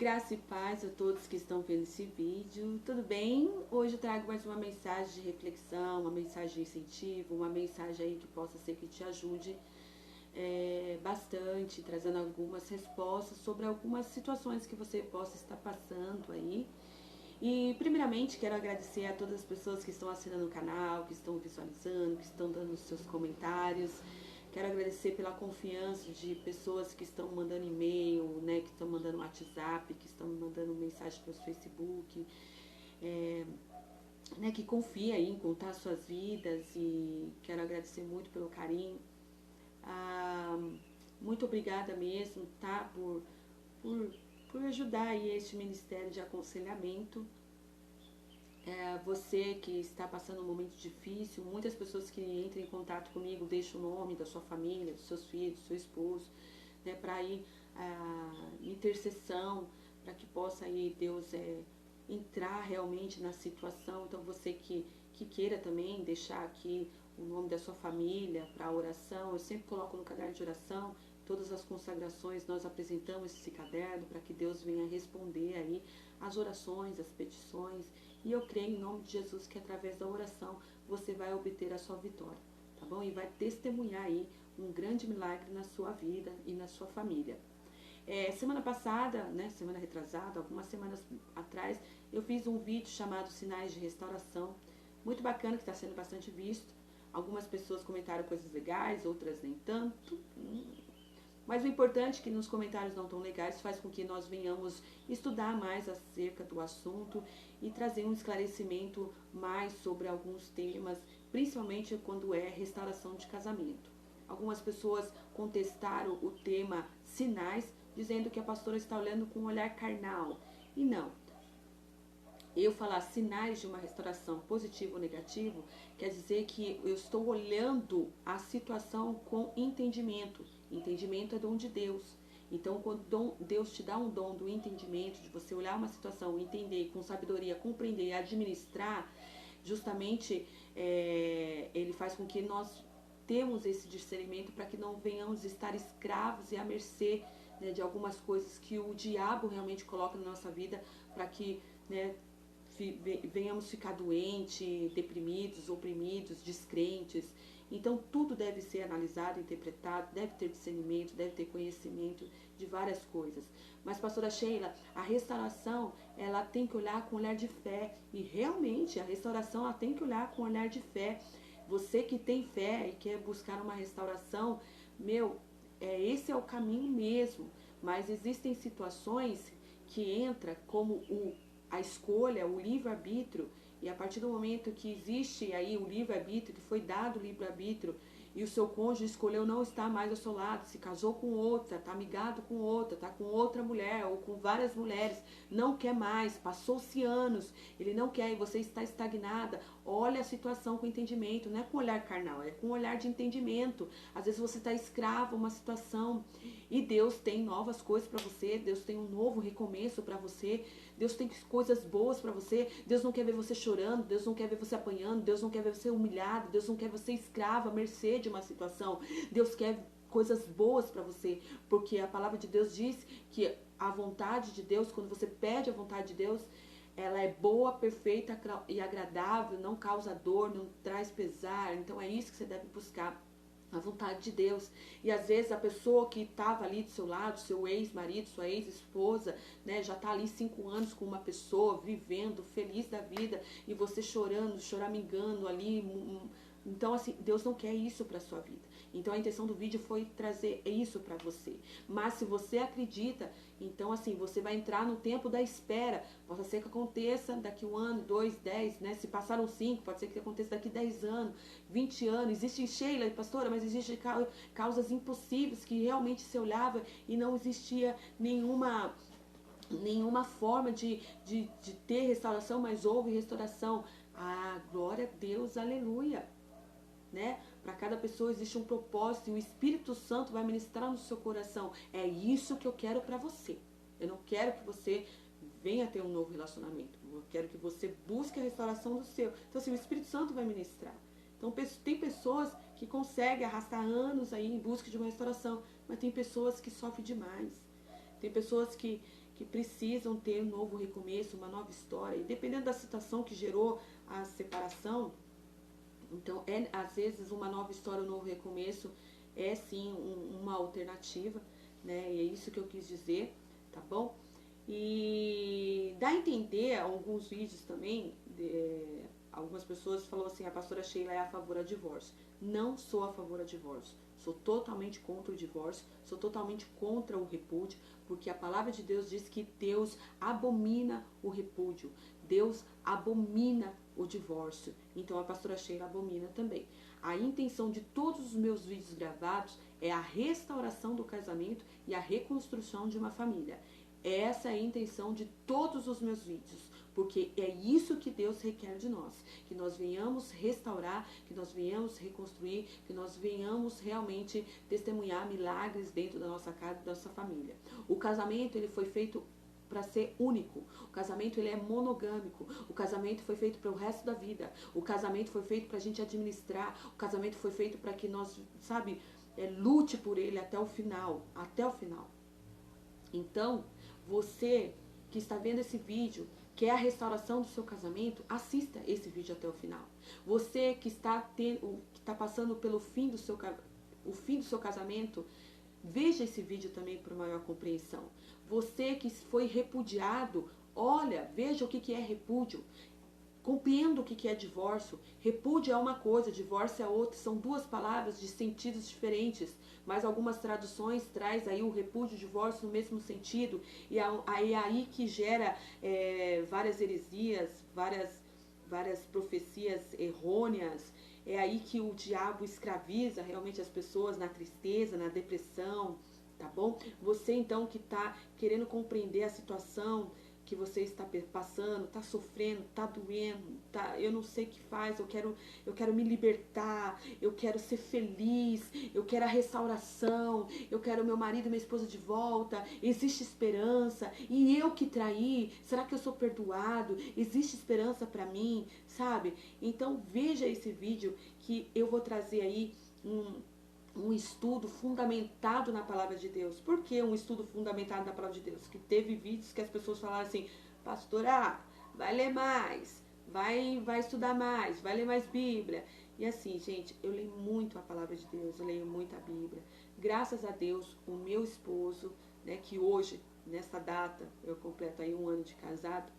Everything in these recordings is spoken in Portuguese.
Graça e paz a todos que estão vendo esse vídeo. Tudo bem? Hoje eu trago mais uma mensagem de reflexão, uma mensagem de incentivo, uma mensagem aí que possa ser que te ajude bastante, trazendo algumas respostas sobre algumas situações que você possa estar passando aí. E primeiramente quero agradecer a todas as pessoas que estão assinando o canal, que estão visualizando, que estão dando os seus comentários. Quero agradecer pela confiança de pessoas que estão mandando e-mail, né, que estão mandando WhatsApp, que estão mandando mensagem pelo Facebook, né, que confia aí em contar suas vidas, e quero agradecer muito pelo carinho. Muito obrigada mesmo, tá, por ajudar aí este ministério de aconselhamento. Você que está passando um momento difícil, muitas pessoas que entram em contato comigo deixam o nome da sua família, dos seus filhos, do seu esposo, né, para ir intercessão, para que possa aí Deus entrar realmente na situação. Então você que queira também deixar aqui o nome da sua família para a oração, eu sempre coloco no caderno de oração. Todas as consagrações nós apresentamos esse caderno para que Deus venha responder aí as orações, as petições. E eu creio em nome de Jesus que através da oração você vai obter a sua vitória, tá bom? E vai testemunhar aí um grande milagre na sua vida e na sua família. Semana passada, né, semana retrasada, algumas semanas atrás, eu fiz um vídeo chamado Sinais de Restauração, muito bacana, que está sendo bastante visto. Algumas pessoas comentaram coisas legais, outras nem tanto. Mas o importante é que nos comentários não tão legais faz com que nós venhamos estudar mais acerca do assunto e trazer um esclarecimento mais sobre alguns temas, principalmente quando é restauração de casamento. Algumas pessoas contestaram o tema sinais, dizendo que a pastora está olhando com um olhar carnal. E não. Eu falar sinais de uma restauração positivo ou negativo, quer dizer que eu estou olhando a situação com entendimento. Entendimento é dom de Deus. Então, quando Deus te dá um dom do entendimento, de você olhar uma situação, entender com sabedoria, compreender e administrar, justamente ele faz com que nós temos esse discernimento para que não venhamos estar escravos e à mercê, né, de algumas coisas que o diabo realmente coloca na nossa vida, para que, né, venhamos ficar doentes, deprimidos, oprimidos, descrentes. Então tudo deve ser analisado, interpretado, deve ter discernimento, deve ter conhecimento de várias coisas. Mas, pastora Sheila, a restauração, ela tem que olhar com olhar de fé. E realmente a restauração, ela tem que olhar com olhar de fé. Você que tem fé e quer buscar uma restauração, esse é o caminho mesmo. Mas existem situações que entra como a escolha, o livre-arbítrio, e a partir do momento que existe aí o livre-arbítrio, que foi dado o livre-arbítrio, e o seu cônjuge escolheu não estar mais ao seu lado, se casou com outra, está amigado com outra, está com outra mulher, ou com várias mulheres, não quer mais, passou-se anos, ele não quer, e você está estagnada, olha a situação com entendimento, não é com olhar carnal, é com olhar de entendimento. Às vezes você está escravo a uma situação, e Deus tem novas coisas para você, Deus tem um novo recomeço para você, Deus tem coisas boas para você. Deus não quer ver você chorando, Deus não quer ver você apanhando, Deus não quer ver você humilhado, Deus não quer você escravo, à mercê de uma situação. Deus quer coisas boas para você, porque a palavra de Deus diz que a vontade de Deus, quando você pede a vontade de Deus, ela é boa, perfeita e agradável, não causa dor, não traz pesar. Então é isso que você deve buscar, a vontade de Deus. E às vezes a pessoa que estava ali do seu lado, seu ex-marido, sua ex-esposa, né, já está ali 5 anos com uma pessoa, vivendo, feliz da vida, e você chorando, choramingando ali. Então, assim, Deus não quer isso para sua vida. Então a intenção do vídeo foi trazer isso para você. Mas se você acredita, então assim, você vai entrar no tempo da espera. Pode ser que aconteça daqui 1 ano, 2, 10, né? Se passaram 5, pode ser que aconteça daqui 10 anos, 20 anos. Existe, Sheila, pastora, mas existe causas impossíveis que realmente se olhava e não existia nenhuma forma de ter restauração, mas houve restauração. Ah, glória a Deus, aleluia. Né? Para cada pessoa existe um propósito e o Espírito Santo vai ministrar no seu coração. É isso que eu quero para você. Eu não quero que você venha ter um novo relacionamento. Eu quero que você busque a restauração do seu. Então, assim, o Espírito Santo vai ministrar. Então, tem pessoas que conseguem arrastar anos aí em busca de uma restauração, mas tem pessoas que sofrem demais. Tem pessoas que que precisam ter um novo recomeço, uma nova história. E dependendo da situação que gerou a separação, então às vezes uma nova história, um novo recomeço é sim uma alternativa, né? E é isso que eu quis dizer, tá bom? E dá a entender alguns vídeos também, algumas pessoas falaram assim, a pastora Sheila é a favor do divórcio. Não sou a favor do divórcio. Sou totalmente contra o divórcio, sou totalmente contra o repúdio, porque a palavra de Deus diz que Deus abomina o repúdio, Deus abomina o divórcio. Então a pastora Sheila abomina também. A intenção de todos os meus vídeos gravados é a restauração do casamento e a reconstrução de uma família. Essa é a intenção de todos os meus vídeos, porque é isso que Deus requer de nós, que nós venhamos restaurar, que nós venhamos reconstruir, que nós venhamos realmente testemunhar milagres dentro da nossa casa e da nossa família. O casamento, ele foi feito para ser único. O casamento, ele é monogâmico. O casamento foi feito para o resto da vida. O casamento foi feito para a gente administrar. O casamento foi feito para que nós, lute por ele até o final. Até o final. Então, você que está vendo esse vídeo, quer a restauração do seu casamento, assista esse vídeo até o final. Você que está passando pelo fim do seu casamento, veja esse vídeo também para maior compreensão. Você que foi repudiado, olha, veja o que é repúdio. Compreenda o que é divórcio. Repúdio é uma coisa, divórcio é outra. São duas palavras de sentidos diferentes, mas algumas traduções traz aí o repúdio e o divórcio no mesmo sentido. E aí que gera várias heresias, várias profecias errôneas. É aí que o diabo escraviza realmente as pessoas na tristeza, na depressão, tá bom? Você então que está querendo compreender a situação que você está passando, está sofrendo, está doendo, eu não sei o que faz, eu quero me libertar, eu quero ser feliz, eu quero a restauração, eu quero meu marido e minha esposa de volta, existe esperança, e eu que traí, será que eu sou perdoado? Existe esperança para mim, sabe? Então veja esse vídeo que eu vou trazer aí um estudo fundamentado na palavra de Deus. Por que um estudo fundamentado na palavra de Deus? Que teve vídeos que as pessoas falaram assim, pastora, vai ler mais, vai estudar mais, vai ler mais Bíblia. E assim, gente, eu leio muito a palavra de Deus, eu leio muito a Bíblia. Graças a Deus, o meu esposo, né, que hoje, nessa data, eu completo aí 1 ano de casado,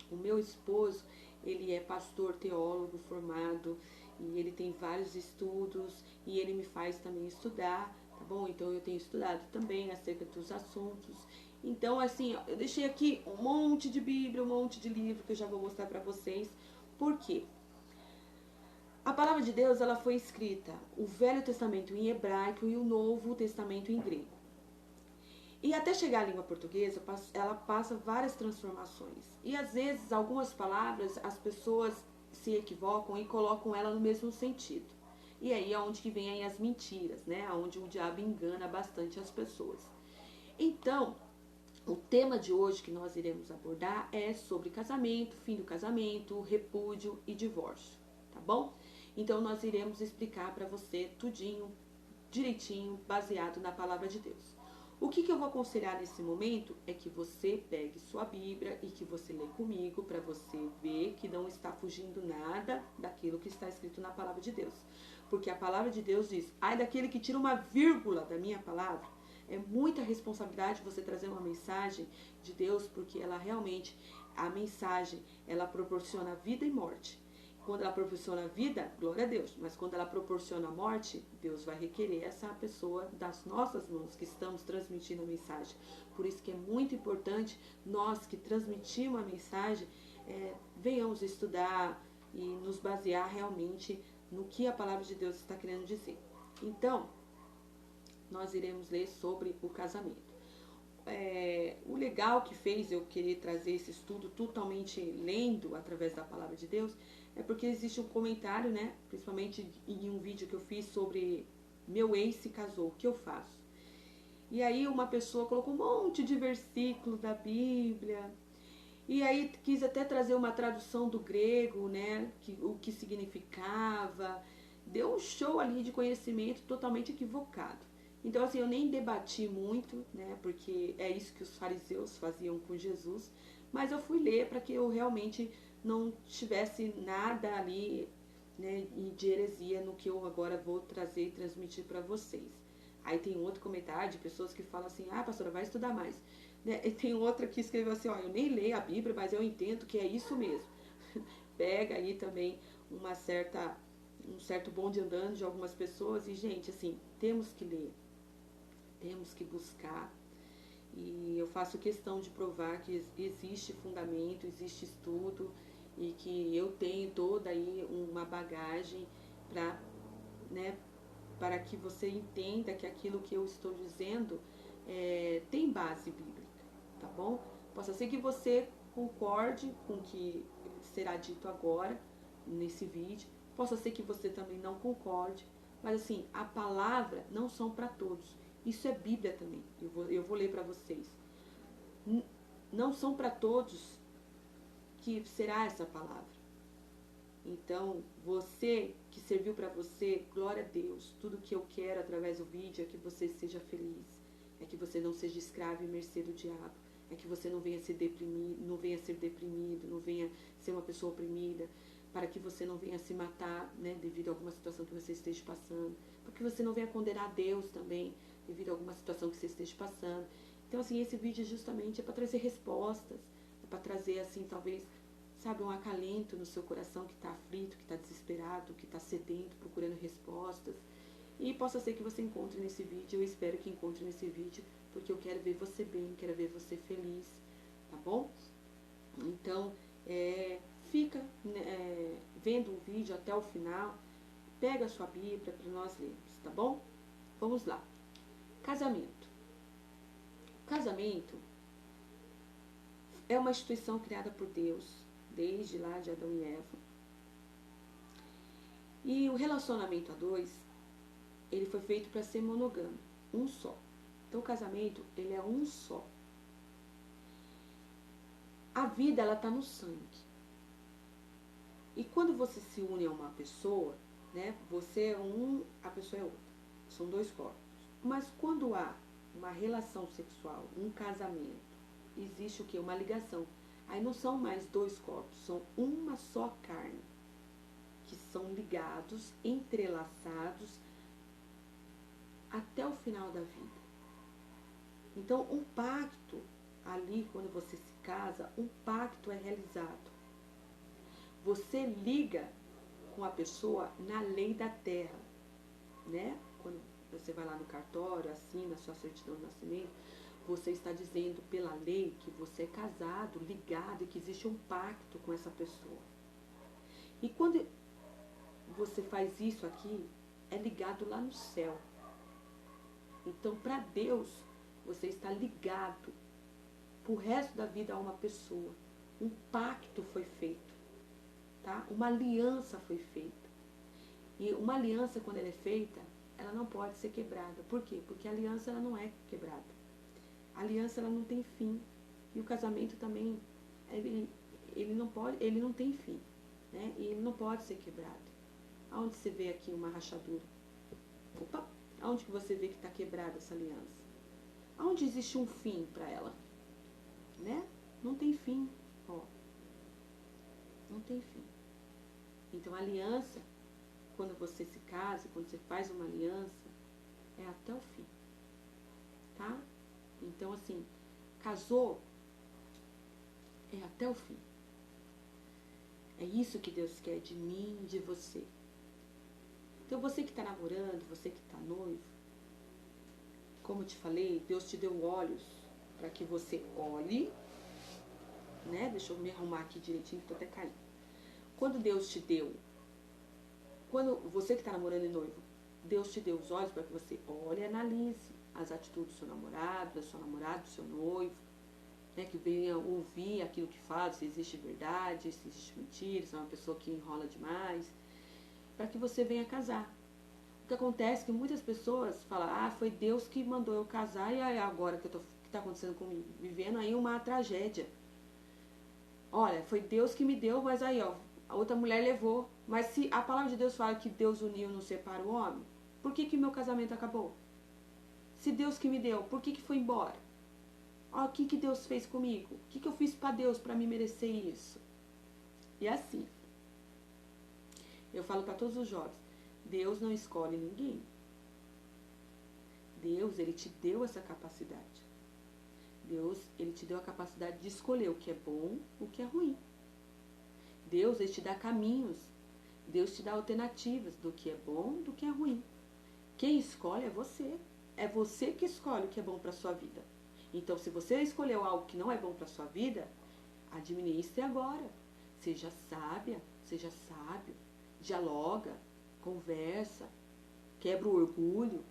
o meu esposo, ele é pastor, teólogo formado, e ele tem vários estudos, e ele me faz também estudar, tá bom? Então eu tenho estudado também acerca dos assuntos. Então, assim, eu deixei aqui um monte de Bíblia, um monte de livro que eu já vou mostrar pra vocês. Por quê? A palavra de Deus, ela foi escrita, o Velho Testamento em hebraico e o Novo Testamento em grego. E até chegar à língua portuguesa, ela passa várias transformações. E às vezes, algumas palavras, as pessoas se equivocam e colocam ela no mesmo sentido. E aí é onde que vem aí as mentiras, né? Onde o diabo engana bastante as pessoas. Então, o tema de hoje que nós iremos abordar é sobre casamento, fim do casamento, repúdio e divórcio, tá bom? Então, nós iremos explicar para você tudinho, direitinho, baseado na palavra de Deus. O que eu vou aconselhar nesse momento é que você pegue sua Bíblia e que você lê comigo para você ver que não está fugindo nada daquilo que está escrito na palavra de Deus. Porque a palavra de Deus diz, ai daquele que tira uma vírgula da minha palavra. É muita responsabilidade você trazer uma mensagem de Deus, porque ela realmente, a mensagem, ela proporciona vida e morte. Quando ela proporciona vida, glória a Deus. Mas quando ela proporciona morte, Deus vai requerer essa pessoa das nossas mãos que estamos transmitindo a mensagem. Por isso que é muito importante nós que transmitimos a mensagem, venhamos estudar e nos basear realmente no que a palavra de Deus está querendo dizer. Então, nós iremos ler sobre o casamento. O legal que fez eu querer trazer esse estudo totalmente lendo através da palavra de Deus é porque existe um comentário, né? Principalmente em um vídeo que eu fiz sobre meu ex se casou, o que eu faço? E aí uma pessoa colocou um monte de versículo da Bíblia. E aí quis até trazer uma tradução do grego, né? O que significava. Deu um show ali de conhecimento totalmente equivocado. Então, assim, eu nem debati muito, né? Porque é isso que os fariseus faziam com Jesus. Mas eu fui ler para que eu realmente não tivesse nada ali, né, de heresia no que eu agora vou trazer e transmitir para vocês. Aí tem outro comentário de pessoas que falam assim, ah, pastora, vai estudar mais. Né? E tem outra que escreveu assim, ó, eu nem leio a Bíblia, mas eu entendo que é isso mesmo. Pega aí também um certo bonde andando de algumas pessoas. E, gente, assim, temos que ler, temos que buscar. E eu faço questão de provar que existe fundamento, existe estudo e que eu tenho toda aí uma bagagem para, né, para que você entenda que aquilo que eu estou dizendo tem base bíblica, tá bom? Possa ser que você concorde com o que será dito agora nesse vídeo, possa ser que você também não concorde, mas assim, a palavra não são para todos. Isso é Bíblia também. Eu vou ler para vocês. Não são para todos que será essa palavra. Então, você que serviu para você, glória a Deus. Tudo que eu quero através do vídeo é que você seja feliz. É que você não seja escravo e mercê do diabo. É que você não venha ser deprimido, não venha ser uma pessoa oprimida, para que você não venha se matar, né, devido a alguma situação que você esteja passando. Para que você não venha condenar Deus também, devido a alguma situação que você esteja passando. Então, assim, esse vídeo justamente é para trazer respostas, é para trazer, assim, talvez, sabe, um acalento no seu coração que está aflito, que está desesperado, que está sedento, procurando respostas. E possa ser que você encontre nesse vídeo, eu espero que encontre nesse vídeo, porque eu quero ver você bem, quero ver você feliz, tá bom? Então, fica vendo o vídeo até o final, pega a sua Bíblia para nós lermos, tá bom? Vamos lá. Casamento. Casamento é uma instituição criada por Deus, desde lá de Adão e Eva. E o relacionamento a dois, ele foi feito para ser monogâmico, um só. Então o casamento, ele é um só. A vida, ela está no sangue. E quando você se une a uma pessoa, né, você é um, a pessoa é outra. São dois corpos. Mas quando há uma relação sexual, um casamento, existe o quê? Uma ligação. Aí não são mais dois corpos, são uma só carne, que são ligados, entrelaçados até o final da vida. Então, um pacto, ali quando você se casa, um pacto é realizado. Você liga com a pessoa na lei da terra, né? Quando você vai lá no cartório, assina a sua certidão de nascimento, você está dizendo pela lei que você é casado, ligado e que existe um pacto com essa pessoa. E quando você faz isso aqui, é ligado lá no céu. Então, para Deus, você está ligado pro resto da vida a uma pessoa. Um pacto foi feito, tá? Uma aliança foi feita. E uma aliança, quando ela é feita, ela não pode ser quebrada. Por quê? Porque a aliança, ela não é quebrada. A aliança, ela não tem fim. E o casamento também, ele não tem fim, né? E ele não pode ser quebrado. Aonde você vê aqui uma rachadura? Opa! Aonde que você vê que está quebrada essa aliança? Aonde existe um fim para ela? Né? Não tem fim, ó. Não tem fim. Então, a aliança, quando você se casa, quando você faz uma aliança, é até o fim, tá? Então, assim, casou, é até o fim. É isso que Deus quer de mim e de você. Então, você que está namorando, você que está noivo, como eu te falei, Deus te deu olhos para que você olhe, né? Deixa eu me arrumar aqui direitinho, que estou até caindo. Quando Deus te deu, quando você que está namorando e noivo, Deus te deu os olhos para que você olhe e analise as atitudes do seu namorado, da sua namorada, do seu noivo, né? Que venha ouvir aquilo que fala, se existe verdade, se existe mentira, se é uma pessoa que enrola demais, para que você venha casar. O que acontece é que muitas pessoas falam, ah, foi Deus que mandou eu casar e agora o que está acontecendo comigo? Vivendo aí uma tragédia. Olha, foi Deus que me deu, mas aí, ó, a outra mulher levou. Mas se a palavra de Deus fala que Deus uniu, não separa o homem, por que que meu casamento acabou? Se Deus que me deu, por que foi embora? Ó, o que Deus fez comigo? O que eu fiz para Deus para me merecer isso? E assim, eu falo para todos os jovens, Deus não escolhe ninguém. Deus, Ele te deu essa capacidade. Deus, Ele te deu a capacidade de escolher o que é bom, o que é ruim. Deus, Ele te dá caminhos. Deus te dá alternativas do que é bom, do que é ruim. Quem escolhe é você. É você que escolhe o que é bom para a sua vida. Então, se você escolheu algo que não é bom para a sua vida, administre agora. Seja sábia, seja sábio. Dialoga, conversa, quebra o orgulho,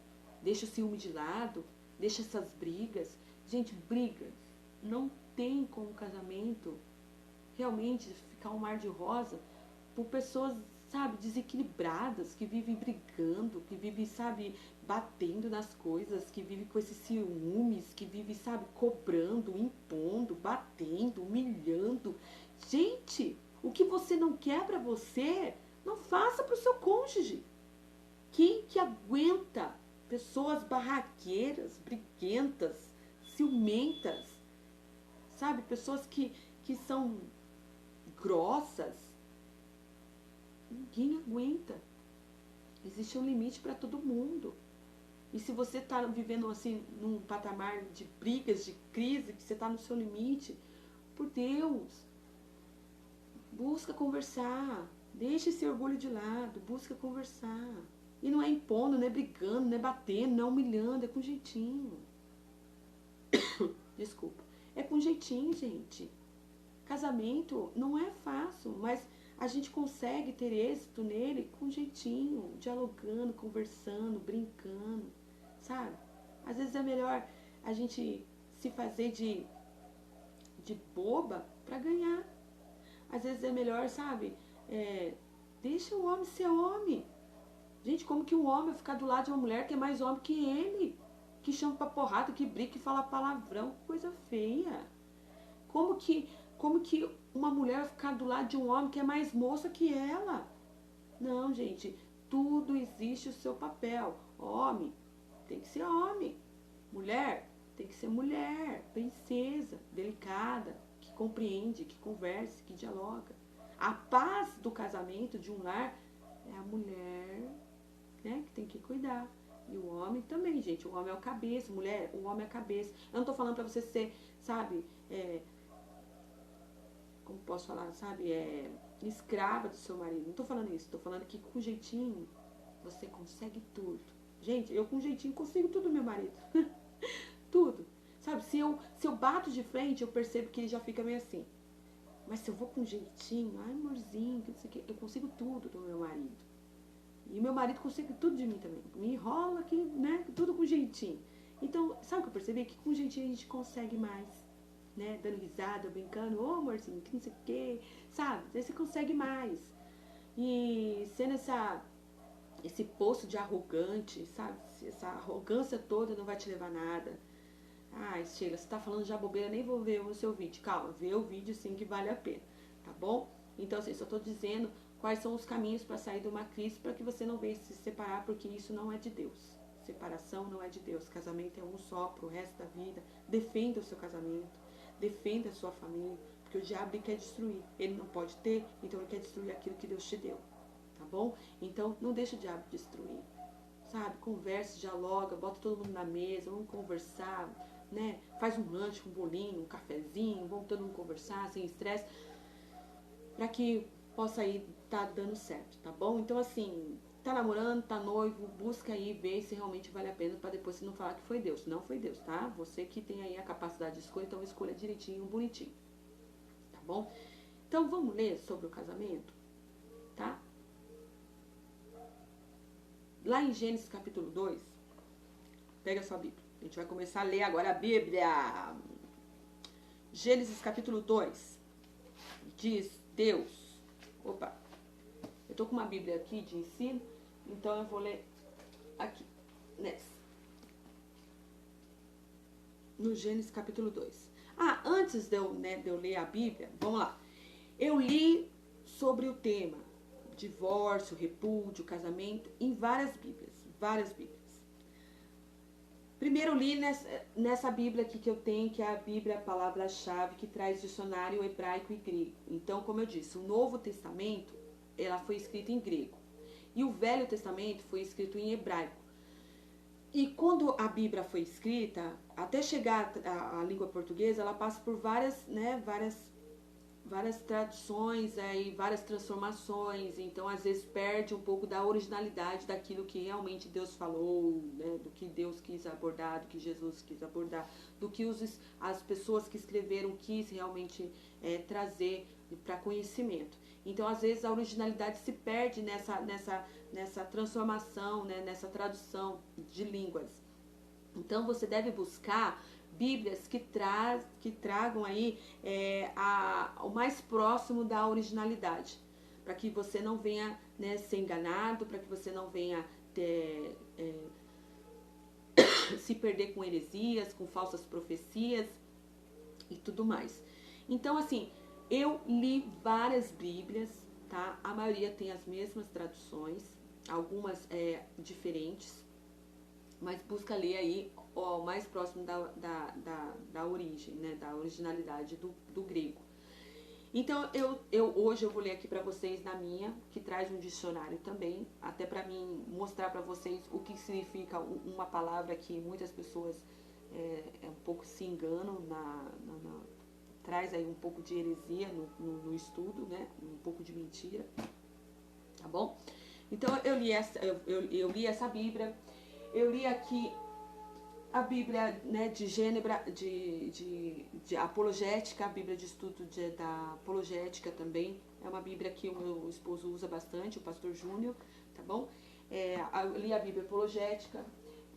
deixa o ciúme de lado, deixa essas brigas. Gente, brigas não tem como casamento realmente ficar um mar de rosa por pessoas, sabe, desequilibradas, que vivem brigando, que vivem, sabe, batendo nas coisas, que vivem com esses ciúmes, que vivem, sabe, cobrando, impondo, batendo, humilhando. Gente, o que você não quer pra você, não faça pro seu cônjuge. Quem que aguenta pessoas barraqueiras, briguentas, ciumentas, sabe, pessoas que são grossas? Ninguém aguenta. Existe um limite para todo mundo. E se você está vivendo assim num patamar de brigas, de crise, que você está no seu limite, por Deus, busca conversar. Deixa esse orgulho de lado, busca conversar. E não é impondo, não é brigando, não é batendo, não é humilhando, é com jeitinho. Desculpa. É com jeitinho, gente. Casamento não é fácil, mas a gente consegue ter êxito nele com jeitinho, dialogando, conversando, brincando, sabe? Às vezes é melhor a gente se fazer de boba para ganhar. Às vezes é melhor, sabe? Deixa o homem ser homem. Gente, como que um homem vai ficar do lado de uma mulher que é mais homem que ele? Que chama pra porrada, que briga, que fala palavrão, coisa feia. Como que uma mulher vai ficar do lado de um homem que é mais moça que ela? Não, gente, tudo existe o seu papel. Homem tem que ser homem. Mulher tem que ser mulher, princesa, delicada, que compreende, que converse, que dialoga. A paz do casamento, de um lar, é a mulher, né, que tem que cuidar. E o homem também, gente. O homem é o cabeça. Mulher, o homem é a cabeça. Eu não tô falando pra você ser, sabe, como posso falar, sabe, escrava do seu marido. Não tô falando isso. Tô falando que com jeitinho você consegue tudo. Gente, eu com jeitinho consigo tudo, meu marido. Tudo. Sabe, se eu bato de frente, eu percebo que ele já fica meio assim. Mas se eu vou com jeitinho, ai, amorzinho, que não sei o que, eu consigo tudo do meu marido. E o meu marido consegue tudo de mim também. Me enrola aqui, né? Tudo com jeitinho. Então, sabe o que eu percebi? Que com jeitinho a gente consegue mais. Né? Dando risada, brincando. Ô, amorzinho, que não sei o que. Sabe? Aí você consegue mais. E sendo esse poço de arrogante, sabe? Essa arrogância toda não vai te levar a nada. Ai, Sheila, você tá falando já bobeira, nem vou ver o seu vídeo. Calma, vê o vídeo sim que vale a pena. Tá bom? Então, assim, só tô dizendo quais são os caminhos para sair de uma crise, para que você não venha se separar, porque isso não é de Deus. Separação não é de Deus. Casamento é um só pro resto da vida. Defenda o seu casamento, defenda a sua família, porque o diabo ele quer destruir. Ele não pode ter, então ele quer destruir aquilo que Deus te deu. Tá bom? Então, não deixa o diabo destruir. Sabe? Converse, dialoga, bota todo mundo na mesa, vamos conversar, né? Faz um lanche, um bolinho, um cafezinho, vamos todo mundo conversar, sem estresse, para que possa aí tá dando certo, tá bom? Então, assim, tá namorando, tá noivo, busca aí ver se realmente vale a pena, para depois você não falar que foi Deus. Não foi Deus, tá? Você que tem aí a capacidade de escolha, então escolha direitinho, bonitinho, tá bom? Então, vamos ler sobre o casamento, tá? Lá em Gênesis capítulo 2, pega a sua Bíblia. A gente vai começar a ler agora a Bíblia. Gênesis capítulo 2. Diz Deus. Opa. Eu tô com uma Bíblia aqui de ensino, então eu vou ler aqui, nessa. No Gênesis capítulo 2. Ah, antes de eu ler a Bíblia, vamos lá. Eu li sobre o tema divórcio, repúdio, casamento, em várias Bíblias. Várias Bíblias. Primeiro li nessa Bíblia aqui que eu tenho, que é a Bíblia Palavra-Chave, que traz dicionário hebraico e grego. Então, como eu disse, o Novo Testamento, ela foi escrita em grego. E o Velho Testamento foi escrito em hebraico. E quando a Bíblia foi escrita, até chegar à língua portuguesa, ela passa por várias traduções e várias transformações. Então, às vezes, perde um pouco da originalidade daquilo que realmente Deus falou, né? Do que Deus quis abordar, do que Jesus quis abordar, do que as pessoas que escreveram quis realmente trazer para conhecimento. Então, às vezes, a originalidade se perde nessa transformação, né? Nessa tradução de línguas. Então, você deve buscar Bíblias que tragam aí o mais próximo da originalidade, para que você não venha, né, ser enganado, para que você não venha se perder com heresias, com falsas profecias e tudo mais. Então, assim, eu li várias Bíblias, tá? A maioria tem as mesmas traduções, algumas diferentes, mas busca ler aí o mais próximo da origem, né, da originalidade do grego. Então, hoje eu vou ler aqui para vocês na minha, que traz um dicionário também, até para mim mostrar para vocês o que significa uma palavra que muitas pessoas um pouco se enganam, traz aí um pouco de heresia no estudo, né, um pouco de mentira, tá bom? Então, eu li essa Bíblia. Eu li aqui a Bíblia, né, de Gênebra, de apologética, a Bíblia de estudo da apologética também. É uma Bíblia que o meu esposo usa bastante, o pastor Júnior, tá bom? Eu li a Bíblia apologética.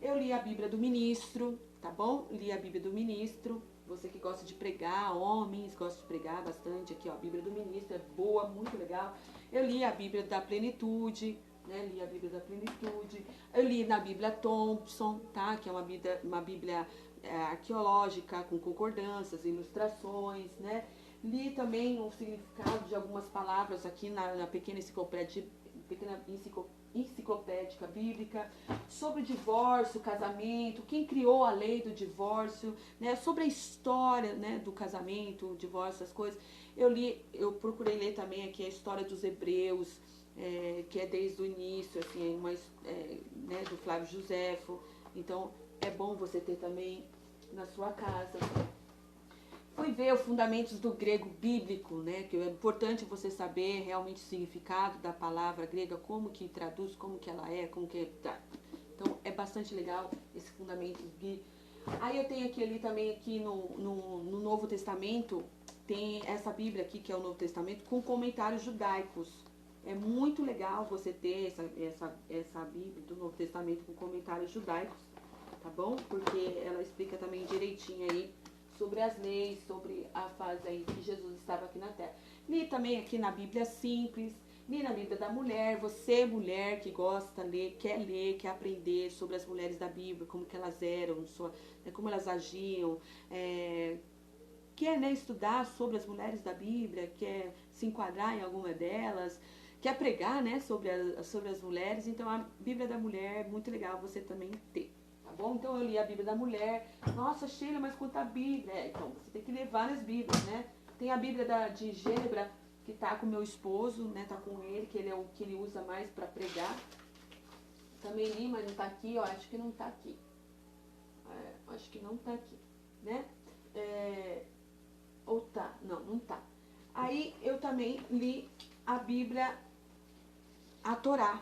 Eu li a Bíblia do ministro, tá bom? Li a Bíblia do ministro. Você que gosta de pregar, homens gostam de pregar bastante. Aqui, ó, a Bíblia do ministro é boa, muito legal. Eu li a Bíblia da plenitude, né, li a Bíblia da Plenitude. Eu li na Bíblia Thompson, tá? Que é uma Bíblia arqueológica, com concordâncias, ilustrações, né? Li também o significado de algumas palavras aqui na pequena enciclopédica bíblica, sobre divórcio, casamento, quem criou a lei do divórcio, né? Sobre a história, né, do casamento, o divórcio, essas coisas. Eu procurei ler também aqui a história dos hebreus, que é desde o início, assim, né, do Flávio Joséfo. Então, é bom você ter também na sua casa. Fui ver os fundamentos do grego bíblico, né, que é importante você saber realmente o significado da palavra grega, como que traduz, como que ela é, como que tá. Então, é bastante legal esse fundamento bíblico. Aí eu tenho ali também no Novo Testamento, tem essa Bíblia aqui, que é o Novo Testamento, com comentários judaicos. É muito legal você ter essa Bíblia do Novo Testamento com comentários judaicos, tá bom? Porque ela explica também direitinho aí sobre as leis, sobre a fase aí que Jesus estava aqui na Terra. Li também aqui na Bíblia Simples, li na Bíblia da Mulher. Você, mulher que gosta de ler, quer aprender sobre as mulheres da Bíblia, como que elas eram, como elas agiam, quer, né, estudar sobre as mulheres da Bíblia, quer se enquadrar em alguma delas, quer pregar, né, sobre as mulheres. Então, a Bíblia da Mulher é muito legal você também ter, tá bom? Então, eu li a Bíblia da Mulher. Nossa, Sheila, mas quanta Bíblia? Então, você tem que ler várias Bíblias, né? Tem a Bíblia de Gênebra, que tá com o meu esposo, né, tá com ele, que ele é o que ele usa mais para pregar. Também li, mas não tá aqui, ó, acho que não tá aqui. Acho que não tá aqui, né? Ou tá? Não, não tá. Aí, eu também li a Bíblia, a Torá,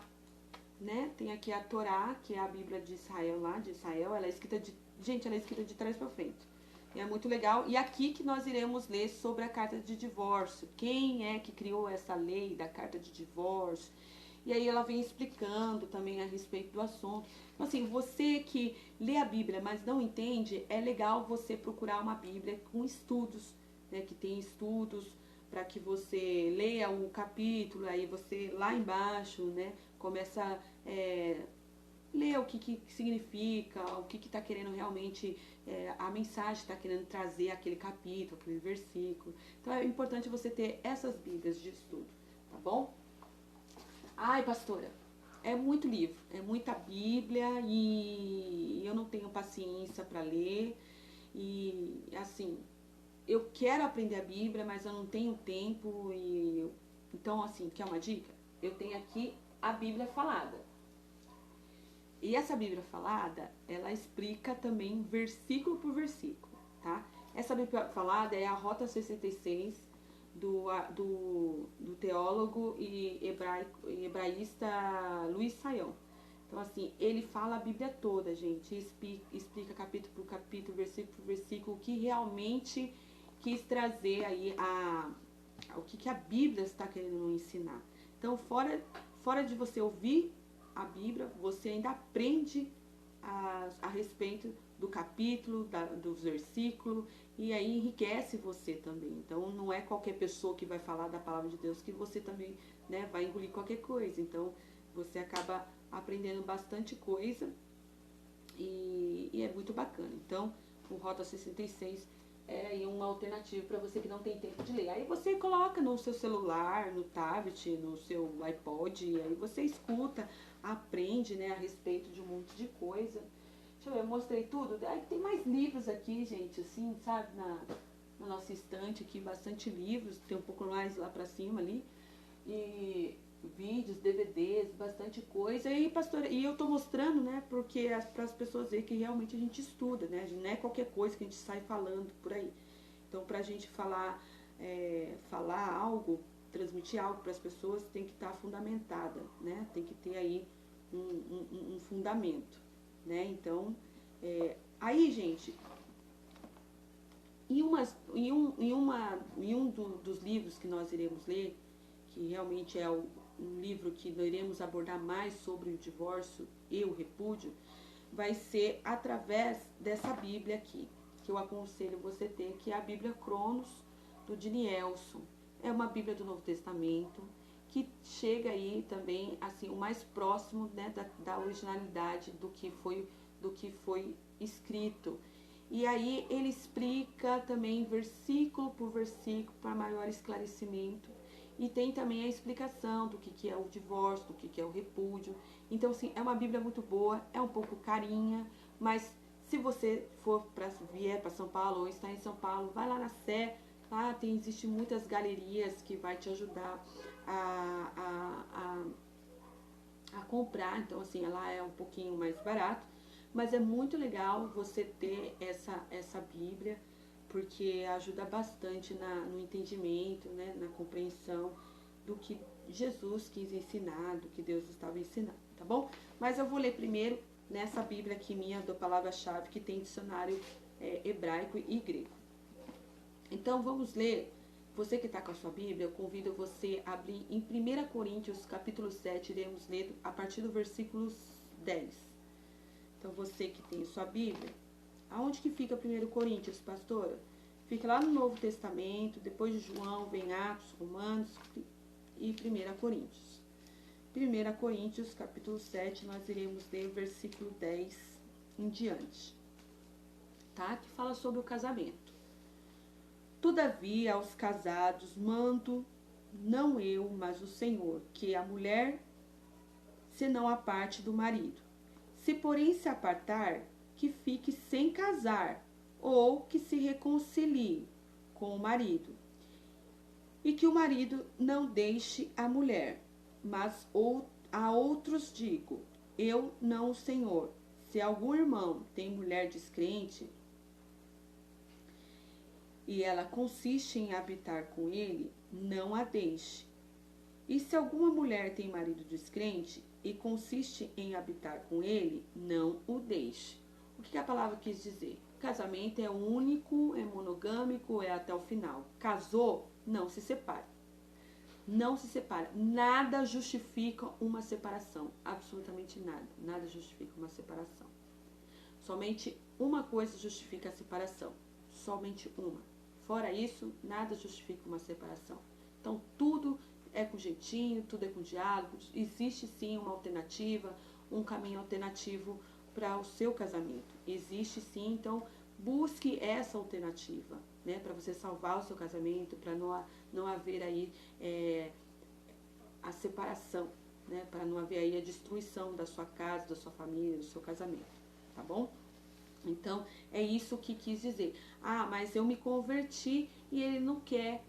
né? Tem aqui a Torá, que é a Bíblia de Israel lá, de Israel. Ela é escrita ela é escrita de trás para frente. É muito legal. E aqui que nós iremos ler sobre a carta de divórcio. Quem é que criou essa lei da carta de divórcio? E aí ela vem explicando também a respeito do assunto. Então, assim, você que lê a Bíblia, mas não entende, é legal você procurar uma Bíblia com estudos, né? Que tem estudos, para que você leia o capítulo, aí você lá embaixo, né, começa a ler o que significa, o que está querendo realmente, a mensagem está querendo trazer aquele capítulo, aquele versículo. Então é importante você ter essas Bíblias de estudo, tá bom? Ai, pastora, É muito livro, é muita Bíblia e eu não tenho paciência para ler. E assim, eu quero aprender a Bíblia, mas eu não tenho tempo. Então, assim, quer uma dica? Eu tenho aqui a Bíblia falada. E essa Bíblia falada, ela explica também versículo por versículo, tá? Essa Bíblia falada é a Rota 66 do teólogo e hebraísta Luiz Saião. Então, assim, ele fala a Bíblia toda, gente, explica capítulo por capítulo, versículo por versículo, o que realmente quis trazer aí o que a Bíblia está querendo ensinar. Então, fora de você ouvir a Bíblia, você ainda aprende a respeito do capítulo, dos versículos, e aí enriquece você também. Então, não é qualquer pessoa que vai falar da palavra de Deus que você também, né, vai engolir qualquer coisa. Então, você acaba aprendendo bastante coisa e é muito bacana. Então, o Rota 66 é uma alternativa para você que não tem tempo de ler. Aí você coloca no seu celular, no tablet, no seu iPod, e aí você escuta, aprende, né, a respeito de um monte de coisa. Deixa eu ver, eu mostrei tudo. Aí tem mais livros aqui, gente, assim, sabe, na nossa estante aqui, bastante livros, tem um pouco mais lá pra cima ali. E vídeos, DVDs, bastante coisa. E, pastora, e eu tô mostrando, né, porque para as pessoas verem que realmente a gente estuda, né? Não é qualquer coisa que a gente sai falando por aí. Então, pra gente falar algo, transmitir algo para as pessoas, tem que estar fundamentada, né? Tem que ter aí um fundamento, né? Então, aí, gente, em um dos livros que nós iremos ler, que realmente é um livro que nós iremos abordar mais sobre o divórcio e o repúdio, vai ser através dessa Bíblia aqui, que eu aconselho você ter, que é a Bíblia Cronos, do Dini Elson. É uma Bíblia do Novo Testamento, que chega aí também, assim, o mais próximo, né, da originalidade do que foi escrito. E aí ele explica também versículo por versículo para maior esclarecimento. E tem também a explicação do que é o divórcio, do que é o repúdio. Então, assim, é uma Bíblia muito boa, é um pouco carinha, mas se você vier para São Paulo ou está em São Paulo, vai lá na Sé, lá existem muitas galerias que vai te ajudar a comprar. Então, assim, ela é um pouquinho mais barato, mas é muito legal você ter essa Bíblia, porque ajuda bastante no entendimento, né, na compreensão do que Jesus quis ensinar, do que Deus estava ensinando, tá bom? Mas eu vou ler primeiro nessa Bíblia aqui minha, do palavra-chave, que tem dicionário hebraico e grego. Então, vamos ler. Você que está com a sua Bíblia, eu convido você a abrir em 1 Coríntios, capítulo 7, iremos ler a partir do versículo 10. Então, você que tem sua Bíblia, aonde que fica 1 Coríntios, pastora? Fica lá no Novo Testamento, depois de João, vem Atos, Romanos e 1 Coríntios. 1 Coríntios, capítulo 7, nós iremos ler o versículo 10 em diante, tá? Que fala sobre o casamento. Todavia, aos casados mando, não eu, mas o Senhor, que a mulher senão a parte do marido. Se porém se apartar, que fique sem casar, ou que se reconcilie com o marido. E que o marido não deixe a mulher, mas a outros digo, eu não o Senhor. Se algum irmão tem mulher descrente, e ela consiste em habitar com ele, não a deixe. E se alguma mulher tem marido descrente e consiste em habitar com ele, não o deixe. O que a palavra quis dizer? Casamento é único, é monogâmico, é até o final. Casou, não se separe. Não se separa. Nada justifica uma separação. Absolutamente nada. Nada justifica uma separação. Somente uma coisa justifica a separação. Somente uma. Fora isso, nada justifica uma separação. Então, tudo é com jeitinho, tudo é com diálogo. Existe sim uma alternativa, um caminho alternativo para o seu casamento. Existe sim, então busque essa alternativa, né, para você salvar o seu casamento, para não haver aí a separação, né? Para não haver aí a destruição da sua casa, da sua família, do seu casamento, tá bom? Então, é isso que quis dizer. Ah, mas eu me converti e ele não quer.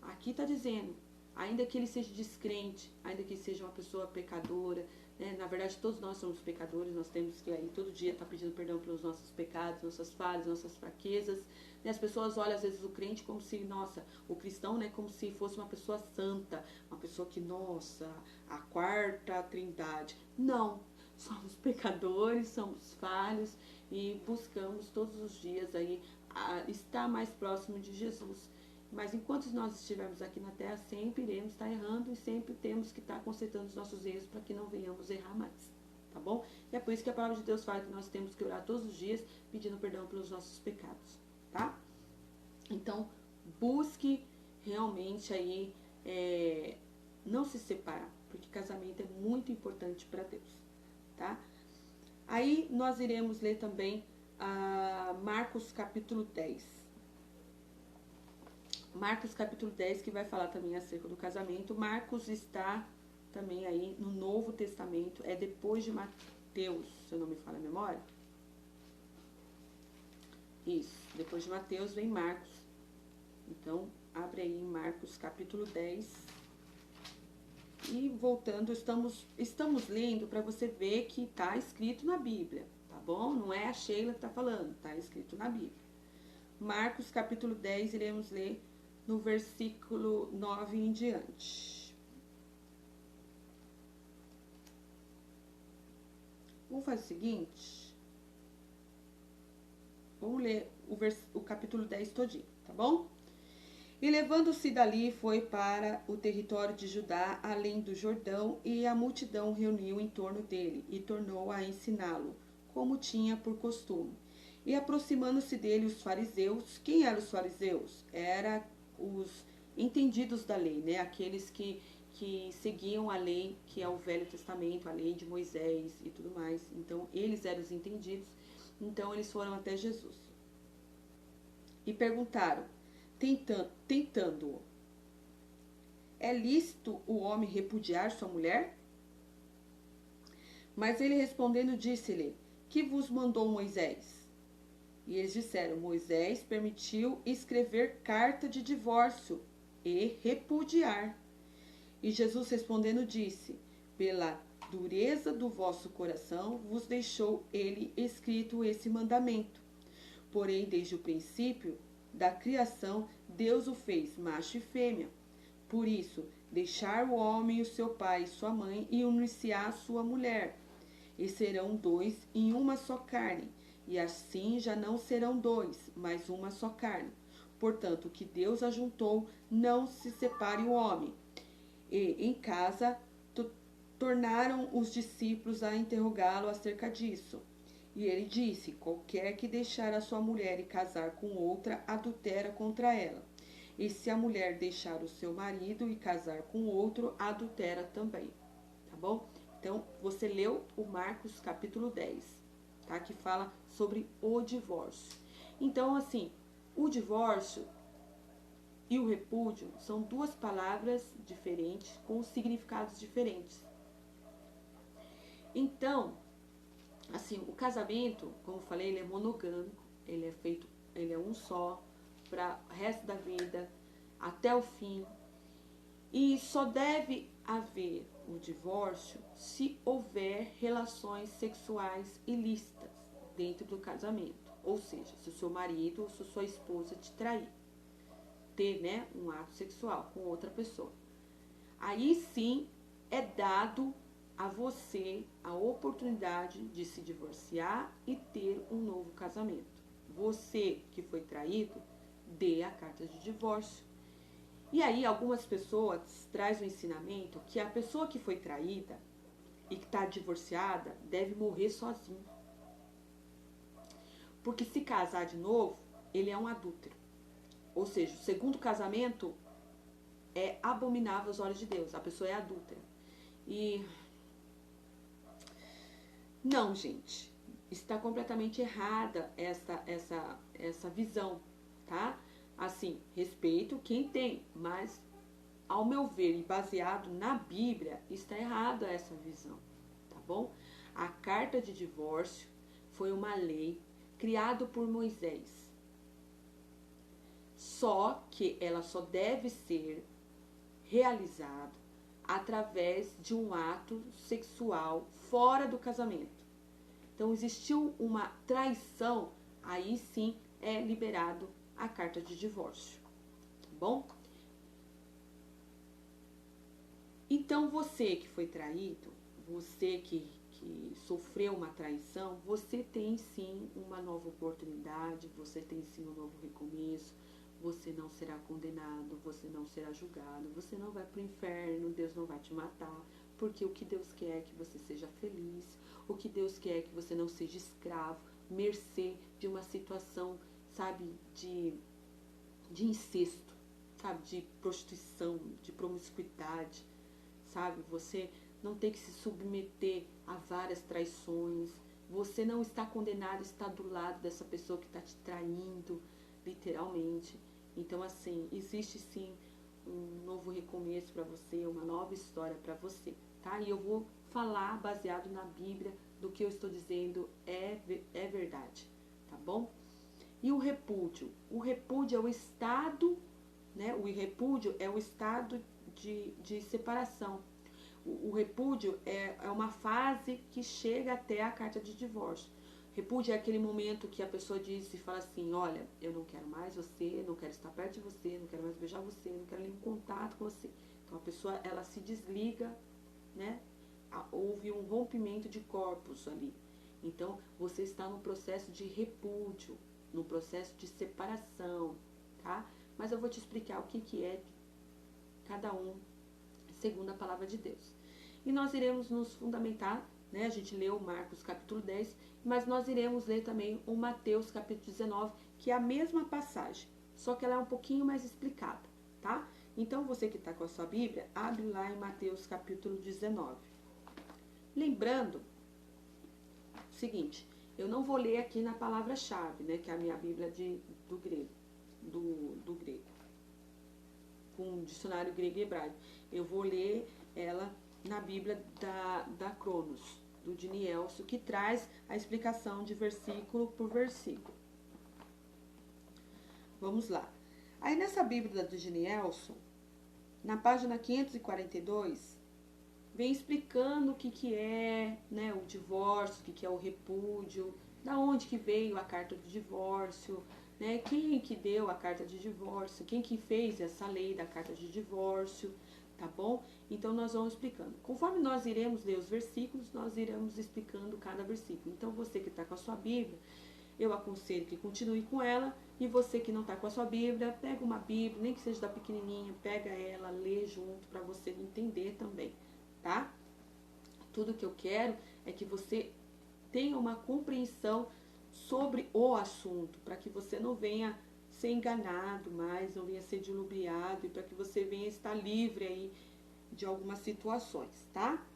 Aqui está dizendo, ainda que ele seja descrente, ainda que ele seja uma pessoa pecadora, né? Na verdade, todos nós somos pecadores, nós temos que aí todo dia estar pedindo perdão pelos nossos pecados, nossas falhas, nossas fraquezas. Né? As pessoas olham às vezes o crente como se, nossa, o cristão, né, como se fosse uma pessoa santa, uma pessoa que, nossa, a quarta trindade. Não, somos pecadores, somos falhos e buscamos todos os dias aí estar mais próximo de Jesus. Mas enquanto nós estivermos aqui na Terra, sempre iremos estar errando e sempre temos que estar consertando os nossos erros para que não venhamos errar mais, tá bom? E é por isso que a palavra de Deus fala que nós temos que orar todos os dias pedindo perdão pelos nossos pecados, tá? Então, busque realmente aí não se separar, porque casamento é muito importante para Deus, tá? Aí nós iremos ler também Marcos capítulo 10. Marcos capítulo 10, que vai falar também acerca do casamento. Marcos está também aí no Novo Testamento, é depois de Mateus, se eu não me falha a memória. Isso, depois de Mateus vem Marcos. Então, abre aí Marcos capítulo 10. E voltando, estamos lendo para você ver que está escrito na Bíblia, tá bom? Não é a Sheila que está falando, está escrito na Bíblia. Marcos capítulo 10, iremos ler no versículo 9 em diante. Vamos fazer o seguinte. Vamos ler o capítulo 10 todinho, tá bom? E levando-se dali, foi para o território de Judá, além do Jordão, e a multidão reuniu em torno dele, e tornou a ensiná-lo, como tinha por costume. E aproximando-se dele os fariseus, quem eram os fariseus? Eram os entendidos da lei, né? Aqueles que seguiam a lei, que é o Velho Testamento, a lei de Moisés e tudo mais. Então, eles eram os entendidos. Então, eles foram até Jesus. E perguntaram, tentando-o, é lícito o homem repudiar sua mulher? Mas ele respondendo disse-lhe, que vos mandou Moisés? E eles disseram, Moisés permitiu escrever carta de divórcio e repudiar. E Jesus respondendo disse, pela dureza do vosso coração vos deixou ele escrito esse mandamento. Porém, desde o princípio da criação, Deus o fez macho e fêmea. Por isso, deixar o homem o seu pai e sua mãe e unir-se à sua mulher. E serão dois em uma só carne. E assim já não serão dois, mas uma só carne. Portanto, o que Deus ajuntou, não se separe o homem. E em casa, tornaram os discípulos a interrogá-lo acerca disso. E ele disse, qualquer que deixar a sua mulher e casar com outra, adultera contra ela. E se a mulher deixar o seu marido e casar com outro, adultera também. Tá bom? Então, você leu o Marcos capítulo 10, tá? Que fala sobre o divórcio. Então, assim, o divórcio e o repúdio são duas palavras diferentes, com significados diferentes. Então, assim, o casamento, como eu falei, ele é monogâmico, ele é um só, para o resto da vida, até o fim. E só deve haver o divórcio se houver relações sexuais ilícitas dentro do casamento. Ou seja, se o seu marido ou se a sua esposa te trair, ter, né, um ato sexual com outra pessoa. Aí sim é dado a você a oportunidade de se divorciar e ter um novo casamento. Você que foi traído, dê a carta de divórcio. E aí algumas pessoas trazem o ensinamento que a pessoa que foi traída e que está divorciada deve morrer sozinho. Porque se casar de novo, ele é um adúltero. Ou seja, o segundo casamento é abominável aos olhos de Deus. A pessoa é adúltera. E não, gente, está completamente errada essa visão, tá? Assim, respeito quem tem, mas ao meu ver, e baseado na Bíblia, está errada essa visão, tá bom? A carta de divórcio foi uma lei criada por Moisés. Só que ela só deve ser realizada através de um ato sexual fora do casamento. Então, existiu uma traição, aí sim é liberado a carta de divórcio, tá bom? Então, você que foi traído, você que sofreu uma traição, você tem sim uma nova oportunidade, você tem sim um novo recomeço, você não será condenado, você não será julgado, você não vai para o inferno, Deus não vai te matar, porque o que Deus quer é que você seja feliz, o que Deus quer é que você não seja escravo, mercê de uma situação, sabe, de incesto, sabe, de prostituição, de promiscuidade, sabe, você não tem que se submeter a várias traições, você não está condenado a estar do lado dessa pessoa que está te traindo, literalmente. Então, assim, existe sim um novo recomeço para você, uma nova história para você, tá? E eu vou falar baseado na Bíblia do que eu estou dizendo é verdade, tá bom? E o repúdio? O repúdio é o estado, né? O repúdio é o estado de separação. O repúdio é uma fase que chega até a carta de divórcio. Repúdio é aquele momento que a pessoa diz e fala assim, olha, eu não quero mais você, não quero estar perto de você, não quero mais beijar você, não quero nenhum contato com você. Então a pessoa, ela se desliga, né? Houve um rompimento de corpos ali. Então você está no processo de repúdio, no processo de separação, tá? Mas eu vou te explicar o que é cada um segundo a palavra de Deus. E nós iremos nos fundamentar, né? A gente leu Marcos capítulo 10, mas nós iremos ler também o Mateus capítulo 19, que é a mesma passagem, só que ela é um pouquinho mais explicada, tá? Então você que está com a sua Bíblia, abre lá em Mateus capítulo 19. Lembrando o seguinte, eu não vou ler aqui na palavra-chave, né? Que é a minha Bíblia do grego, do grego, com um dicionário grego e hebraico. Eu vou ler ela na Bíblia da Cronos, do Dinielso, que traz a explicação de versículo por versículo. Vamos lá. Aí nessa Bíblia do Dinielso, na página 542, vem explicando o que é, né, o divórcio, o que é o repúdio, da onde que veio a carta do divórcio, né, quem que deu a carta de divórcio, quem que fez essa lei da carta de divórcio, tá bom? Então nós vamos explicando. Conforme nós iremos ler os versículos, nós iremos explicando cada versículo. Então você que está com a sua Bíblia, eu aconselho que continue com ela, e você que não está com a sua Bíblia, pega uma Bíblia, nem que seja da pequenininha, pega ela, lê junto para você entender também, tá? Tudo que eu quero é que você tenha uma compreensão sobre o assunto, para que você não venha ser enganado mais, não venha ser diluviado, e para que você venha estar livre aí de algumas situações, tá?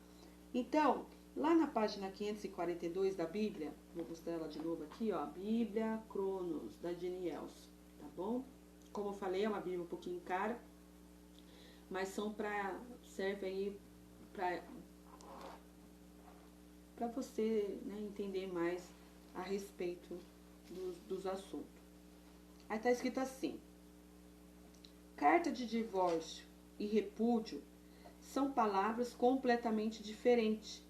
Então, lá na página 542 da Bíblia, vou mostrar ela de novo aqui, ó, Bíblia Cronos, da Dinielso, tá bom? Como eu falei, é uma Bíblia um pouquinho cara, mas serve aí para você, né, entender mais a respeito dos assuntos. Aí está escrito assim: carta de divórcio e repúdio são palavras completamente diferentes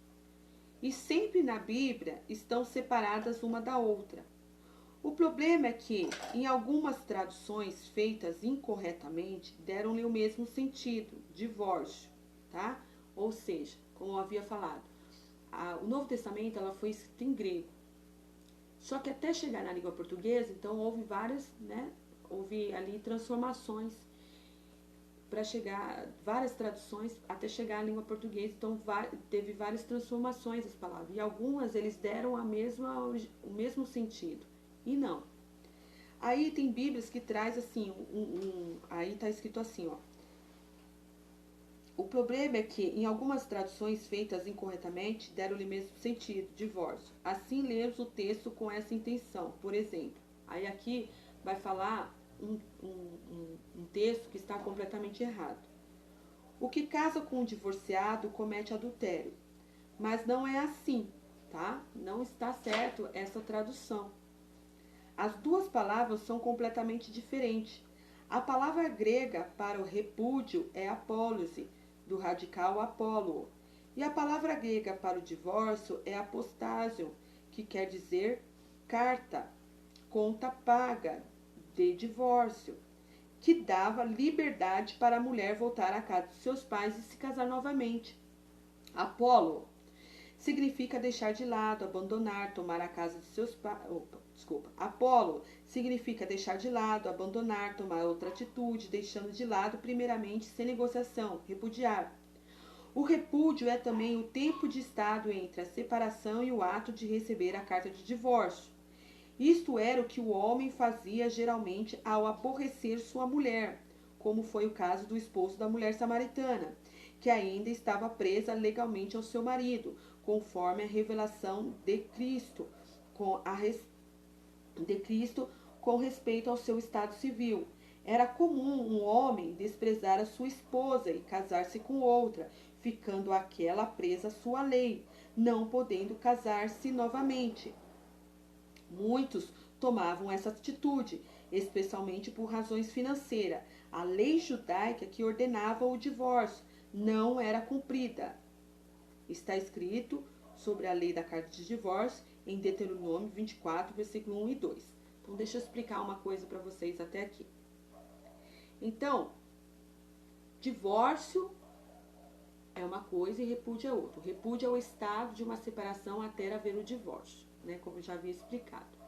e sempre na Bíblia estão separadas uma da outra. O problema é que, em algumas traduções feitas incorretamente, deram-lhe o mesmo sentido, divórcio, tá? Ou seja, como eu havia falado, o Novo Testamento ela foi escrito em grego. Só que até chegar na língua portuguesa, então houve várias, né? Houve ali transformações para chegar, várias traduções até chegar à língua portuguesa. Então teve várias transformações as palavras. E algumas eles deram o mesmo sentido. E não. Aí tem Bíblias que traz assim, aí está escrito assim, ó. O problema é que, em algumas traduções feitas incorretamente, deram-lhe mesmo sentido, divórcio. Assim, lemos o texto com essa intenção. Por exemplo, aí aqui vai falar um texto que está completamente errado. O que casa com um divorciado comete adultério. Mas não é assim, tá? Não está certo essa tradução. As duas palavras são completamente diferentes. A palavra grega para o repúdio é apólise, do radical apólo. E a palavra grega para o divórcio é apostasio, que quer dizer carta, conta paga, de divórcio, que dava liberdade para a mulher voltar à casa de seus pais e se casar novamente. Apolo significa deixar de lado, abandonar, tomar a casa de seus pais. Apolo significa deixar de lado, abandonar, tomar outra atitude, deixando de lado primeiramente sem negociação, repudiar. O repúdio é também o tempo de estado entre a separação e o ato de receber a carta de divórcio. Isto era o que o homem fazia geralmente ao aborrecer sua mulher, como foi o caso do esposo da mulher samaritana, que ainda estava presa legalmente ao seu marido, conforme a revelação de Cristo, com respeito ao seu estado civil. Era comum um homem desprezar a sua esposa e casar-se com outra, ficando aquela presa à sua lei, não podendo casar-se novamente. Muitos tomavam essa atitude, especialmente por razões financeiras. A lei judaica que ordenava o divórcio não era cumprida. Está escrito sobre a lei da carta de divórcio em Deuteronômio 24, versículo 1 e 2. Então, deixa eu explicar uma coisa para vocês até aqui. Então, divórcio é uma coisa e repúdio é outra. O repúdio é o estado de uma separação até haver o divórcio, né? Como eu já havia explicado.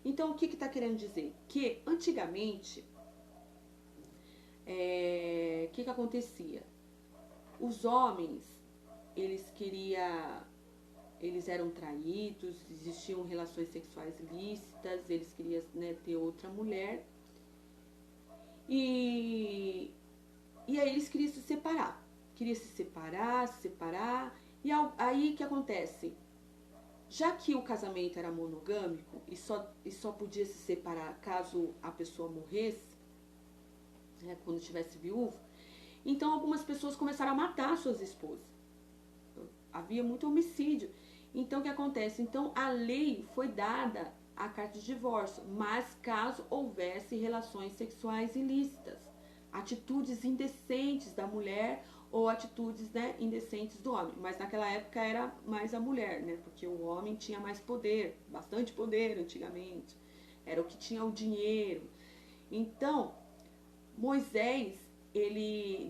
Então, o que está querendo dizer? Que antigamente, o que acontecia? Os homens, eles eram traídos, existiam relações sexuais ilícitas, eles queriam, né, ter outra mulher. E aí eles queriam se separar. E aí o que acontece? Já que o casamento era monogâmico e só podia se separar caso a pessoa morresse, né, quando estivesse viúva, então algumas pessoas começaram a matar suas esposas. Havia muito homicídio. Então o que acontece? Então a lei foi dada a carta de divórcio, mas caso houvesse relações sexuais ilícitas, atitudes indecentes da mulher ou atitudes, né, indecentes do homem. Mas naquela época era mais a mulher, né, porque o homem tinha mais poder, bastante poder antigamente, era o que tinha o dinheiro. Então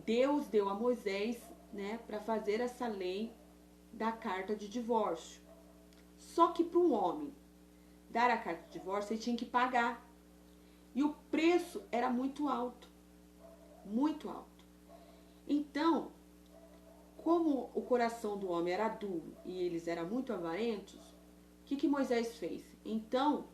Deus deu a Moisés, né, para fazer essa lei da carta de divórcio. Só que para um homem dar a carta de divórcio, ele tinha que pagar. E o preço era muito alto. Muito alto. Então, como o coração do homem era duro e eles eram muito avarentos, o que Moisés fez? Então,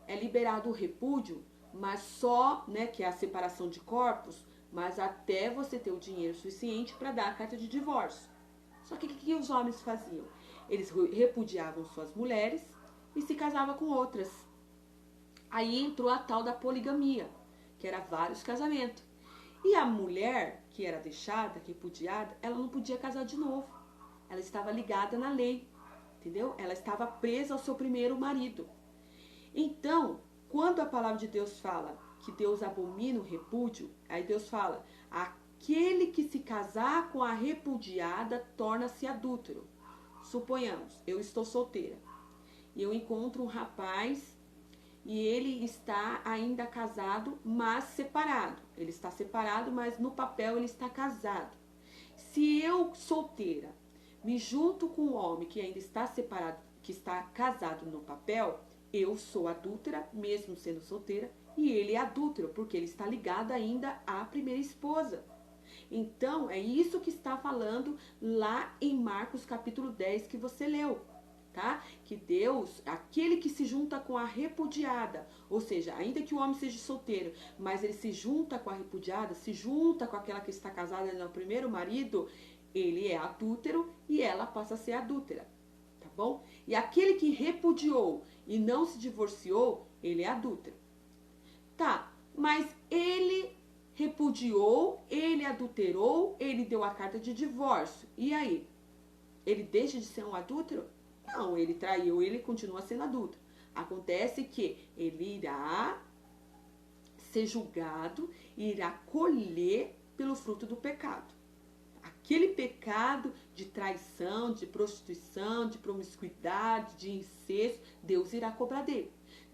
é liberado o repúdio, mas só, né, que é a separação de corpos, mas até você ter o dinheiro suficiente para dar a carta de divórcio. Só que o que os homens faziam? Eles repudiavam suas mulheres e se casavam com outras. Aí entrou a tal da poligamia, que era vários casamentos. E a mulher que era deixada, repudiada, ela não podia casar de novo. Ela estava ligada na lei, entendeu? Ela estava presa ao seu primeiro marido. Então, quando a palavra de Deus fala que Deus abomina o repúdio, aí Deus fala, aquele que se casar com a repudiada torna-se adúltero. Suponhamos, eu estou solteira e eu encontro um rapaz e ele está ainda casado, mas separado. Ele está separado, mas no papel ele está casado. Se eu, solteira, me junto com um homem que ainda está separado, que está casado no papel, eu sou adúltera, mesmo sendo solteira, e ele é adúltero, porque ele está ligado ainda à primeira esposa. Então, é isso que está falando lá em Marcos capítulo 10 que você leu, tá? Que Deus, aquele que se junta com a repudiada, ou seja, ainda que o homem seja solteiro, mas ele se junta com a repudiada, se junta com aquela que está casada no primeiro marido, ele é adúltero e ela passa a ser adúltera, tá bom? E aquele que repudiou e não se divorciou, ele é adúltero. Tá, mas ele repudiou, ele adulterou, ele deu a carta de divórcio. E aí? Ele deixa de ser um adúltero? Não, ele traiu, ele continua sendo adúltero. Acontece que ele irá ser julgado e irá colher pelo fruto do pecado. Aquele pecado de traição, de prostituição, de promiscuidade, de incesto, Deus irá cobrar dele.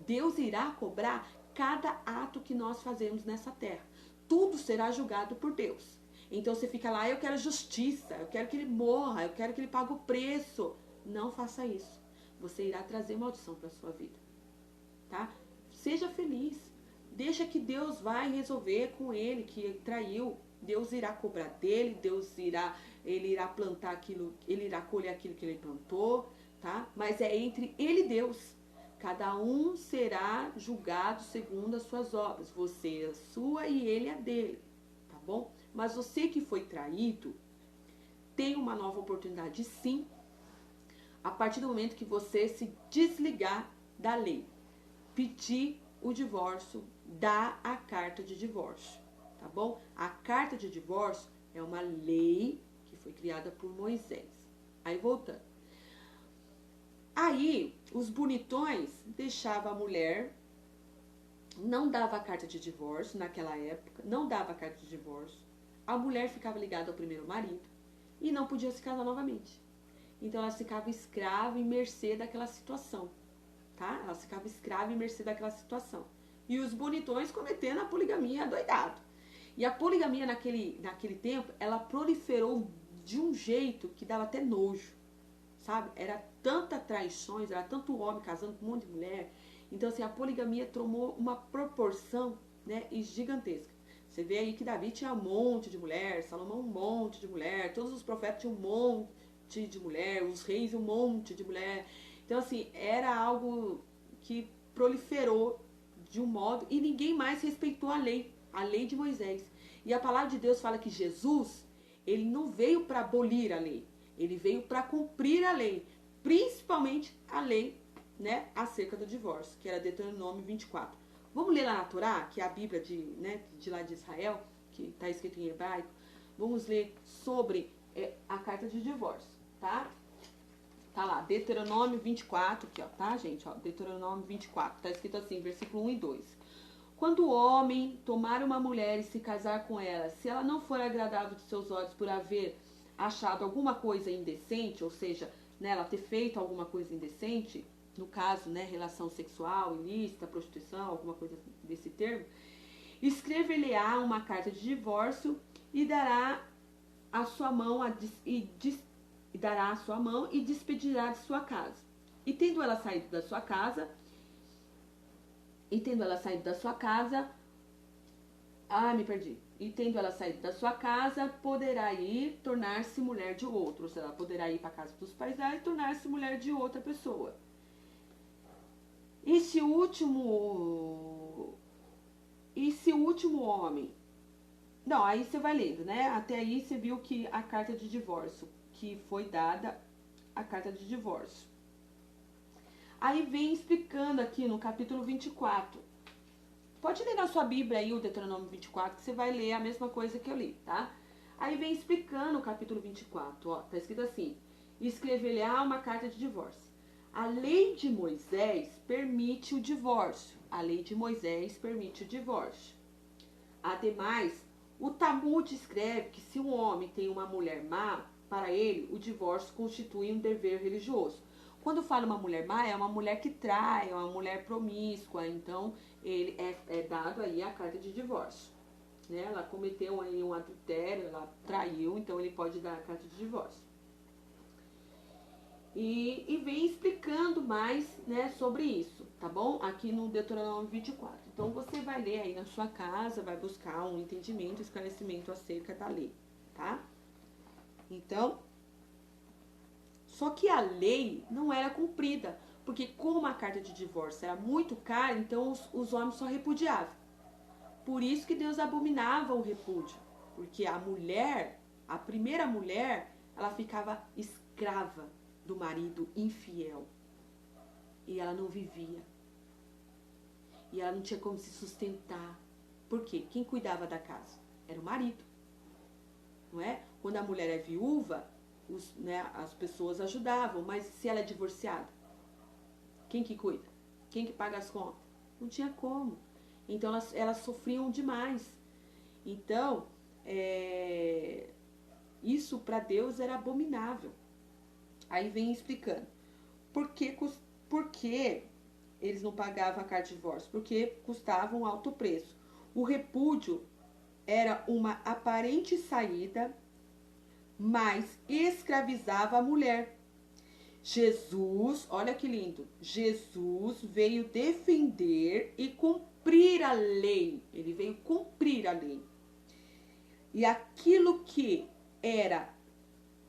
Deus irá cobrar cada ato que nós fazemos nessa terra. Tudo será julgado por Deus. Então você fica lá, eu quero justiça, eu quero que ele morra, eu quero que ele pague o preço. Não faça isso. Você irá trazer maldição para a sua vida. Tá? Seja feliz. Deixa que Deus vai resolver com ele que traiu. Deus irá cobrar dele, ele irá plantar aquilo, ele irá colher aquilo que ele plantou, tá? Mas é entre ele e Deus. Cada um será julgado segundo as suas obras. Você a sua e ele a dele, tá bom? Mas você que foi traído, tem uma nova oportunidade sim, a partir do momento que você se desligar da lei. Pedir o divórcio, dar a carta de divórcio, tá bom? A carta de divórcio é uma lei que foi criada por Moisés. Aí voltando. Aí os bonitões deixavam a mulher, não dava a carta de divórcio naquela época, não dava a carta de divórcio. A mulher ficava ligada ao primeiro marido e não podia se casar novamente. Então ela ficava escrava e mercê daquela situação. Tá? Ela ficava escrava e mercê daquela situação. E os bonitões cometendo a poligamia adoidado. E a poligamia naquele tempo, ela proliferou de um jeito que dava até nojo, sabe? Era tanta traições, era tanto homem casando com um monte de mulher. Então, assim, a poligamia tomou uma proporção, né, gigantesca. Você vê aí que Davi tinha um monte de mulher, Salomão um monte de mulher, todos os profetas tinham um monte de mulher, os reis um monte de mulher. Então, assim, era algo que proliferou de um modo e ninguém mais respeitou a lei de Moisés. E a palavra de Deus fala que Jesus, ele não veio para abolir a lei, ele veio para cumprir a lei, principalmente a lei, né, acerca do divórcio, que era Deuteronômio 24. Vamos ler lá na Torá, que é a Bíblia de lá de Israel, que está escrito em hebraico. Vamos ler sobre a carta de divórcio, tá? Tá lá, Deuteronômio 24, aqui, ó, tá, gente? Ó, Deuteronômio 24, tá escrito assim, versículo 1 e 2. Quando o homem tomar uma mulher e se casar com ela, se ela não for agradável de seus olhos por haver achado alguma coisa indecente, ou seja, né, ela ter feito alguma coisa indecente, no caso, né, relação sexual, ilícita, prostituição, alguma coisa desse termo, escrever-lhe-á uma carta de divórcio e dará a sua mão e despedirá de sua casa. E tendo ela saído da sua casa, E tendo ela saído da sua casa, poderá ir tornar-se mulher de outro. Ou seja, ela poderá ir para a casa dos pais dela e tornar-se mulher de outra pessoa. E se o último homem... Não, aí você vai lendo, né? Até aí você viu que a carta de divórcio, que foi dada a carta de divórcio. Aí vem explicando aqui no capítulo 24. Pode ler na sua Bíblia aí o Deuteronômio 24, que você vai ler a mesma coisa que eu li, tá? Aí vem explicando o capítulo 24, ó, tá escrito assim: escrever-lhe-á uma carta de divórcio. A lei de Moisés permite o divórcio. A lei de Moisés permite o divórcio. Ademais, o Talmud escreve que se um homem tem uma mulher má, para ele o divórcio constitui um dever religioso. Quando fala uma mulher má, é uma mulher que trai, é uma mulher promíscua, então ele é dado aí a carta de divórcio. Né? Ela cometeu aí um adultério, ela traiu, então ele pode dar a carta de divórcio. E vem explicando mais, né, sobre isso, tá bom? Aqui no Deuteronômio 24. Então você vai ler aí na sua casa, vai buscar um entendimento, esclarecimento acerca da lei, tá? Então, só que a lei não era cumprida, porque como a carta de divórcio era muito cara, então os homens só repudiavam. Por isso que Deus abominava o repúdio, porque a mulher, a primeira mulher, ela ficava escrava do marido infiel. E ela não vivia. E ela não tinha como se sustentar. Por quê? Quem cuidava da casa? Era o marido, não é? Quando a mulher é viúva, as pessoas ajudavam, mas se ela é divorciada, quem que cuida? Quem que paga as contas? Não tinha como. Então elas sofriam demais. Então, isso para Deus era abominável. Aí vem explicando. Por que eles não pagavam a carta de divórcio? Porque custava um alto preço. O repúdio era uma aparente saída, mas escravizava a mulher. Jesus, olha que lindo, Jesus veio defender e cumprir a lei. Ele veio cumprir a lei. E aquilo que era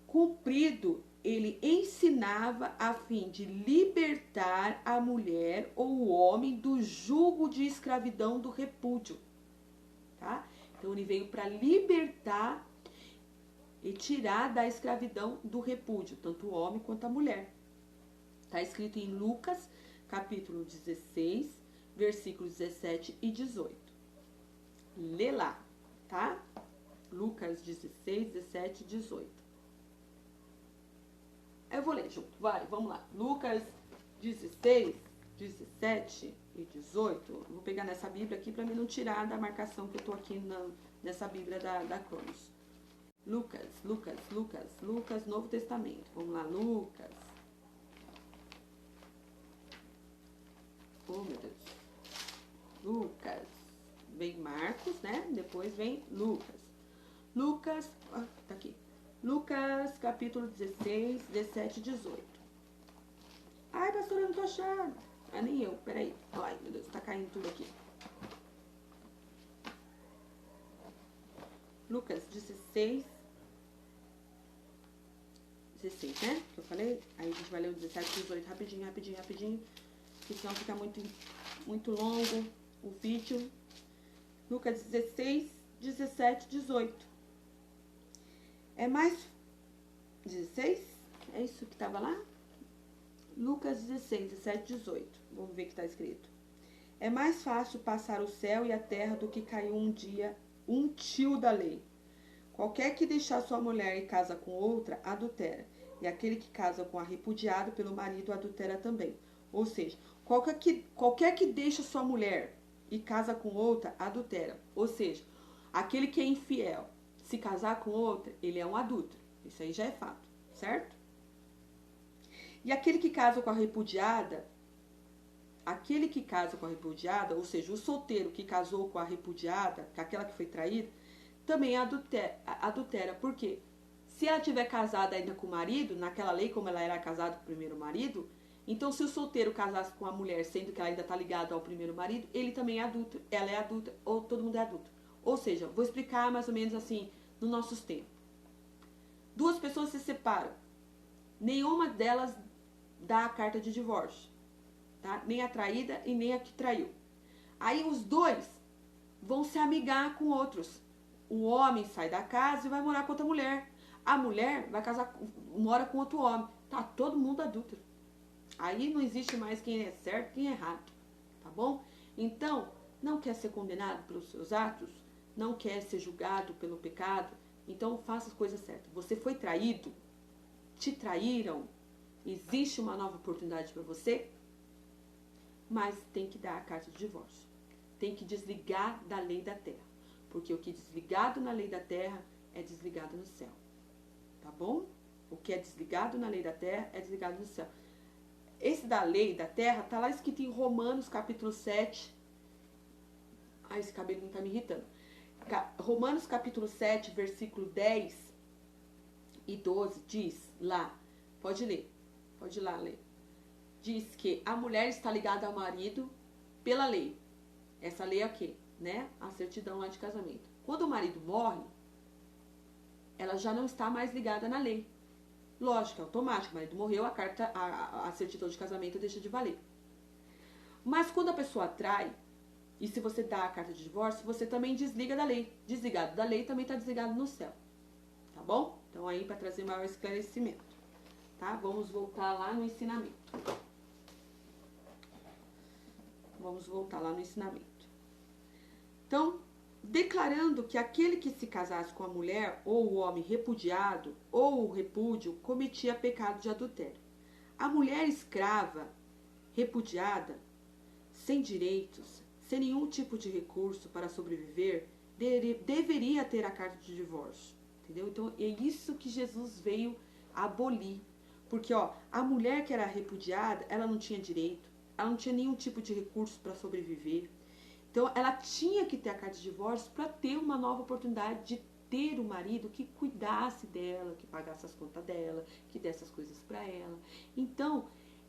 cumprido, ele ensinava a fim de libertar a mulher ou o homem do jugo de escravidão do repúdio. Tá? Então ele veio para libertar e tirar da escravidão do repúdio, tanto o homem quanto a mulher. Está escrito em Lucas, capítulo 16, versículos 17 e 18. Lê lá, tá? Lucas 16, 17 e 18. Eu vou ler junto, vamos lá. Lucas 16, 17 e 18. Vou pegar nessa Bíblia aqui para mim não tirar da marcação que eu tô aqui nessa Bíblia da Cronos. Lucas, Novo Testamento. Vamos lá, Lucas. Oh, meu Deus. Lucas. Vem Marcos, né? Depois vem Lucas. Lucas, tá aqui. Lucas, capítulo 16, 17 e 18. Ai, pastora, eu não tô achando. Ah, nem eu, peraí. Ai, meu Deus, tá caindo tudo aqui. Lucas 16, né? Que eu falei. Aí a gente vai ler o 17 e 18 rapidinho. Porque senão fica muito longo o vídeo. Lucas 16, 17 e 18. É mais... 16? É isso que tava lá? Lucas 16, 17 e 18. Vamos ver o que está escrito. É mais fácil passar o céu e a terra do que cair um dia um tio da lei. Qualquer que deixar sua mulher e casa com outra, adultera. E aquele que casa com a repudiada pelo marido, adultera também. Ou seja, qualquer que deixa sua mulher e casa com outra, adultera. Ou seja, aquele que é infiel, se casar com outra, ele é um adúltero. Isso aí já é fato, certo? E aquele que casa com a repudiada, ou seja, o solteiro que casou com a repudiada, com aquela que foi traída, também adultera. Por quê? Se ela tiver casada ainda com o marido, naquela lei, como ela era casada com o primeiro marido, então se o solteiro casasse com a mulher, sendo que ela ainda está ligada ao primeiro marido, ele também é adulto, ela é adulta, ou todo mundo é adulto. Ou seja, vou explicar mais ou menos assim, nos nossos tempos. Duas pessoas se separam. Nenhuma delas dá a carta de divórcio. Tá? Nem a traída e nem a que traiu. Aí os dois vão se amigar com outros. O homem sai da casa e vai morar com outra mulher. A mulher vai mora com outro homem. Tá todo mundo adúltero. Aí não existe mais quem é certo e quem é errado. Tá bom? Então, não quer ser condenado pelos seus atos? Não quer ser julgado pelo pecado? Então faça as coisas certas. Você foi traído? Te traíram? Existe uma nova oportunidade para você? Mas tem que dar a carta de divórcio. Tem que desligar da lei da terra. Porque o que é desligado na lei da terra é desligado no céu. Tá bom? O que é desligado na lei da terra é desligado no céu. Esse da lei da terra tá lá escrito em Romanos capítulo 7. Ai, esse cabelinho tá me irritando. Romanos capítulo 7, versículo 10 e 12 diz lá, pode ir lá ler. Diz que a mulher está ligada ao marido pela lei. Essa lei é o quê? Né? A certidão lá de casamento. Quando o marido morre, ela já não está mais ligada na lei. Lógico, é automático. O marido morreu, a certidão de casamento deixa de valer. Mas quando a pessoa trai, e se você dá a carta de divórcio, você também desliga da lei. Desligado da lei também está desligado no céu. Tá bom? Então aí para trazer maior esclarecimento. Tá? Vamos voltar lá no ensinamento. Então, declarando que aquele que se casasse com a mulher ou o homem repudiado ou o repúdio cometia pecado de adultério. A mulher escrava, repudiada, sem direitos, sem nenhum tipo de recurso para sobreviver, deveria ter a carta de divórcio. Entendeu? Então é isso que Jesus veio abolir. Porque a mulher que era repudiada, ela não tinha direito, ela não tinha nenhum tipo de recurso para sobreviver. Então ela tinha que ter a carta de divórcio para ter uma nova oportunidade de ter um marido que cuidasse dela, que pagasse as contas dela, que desse as coisas para ela. Então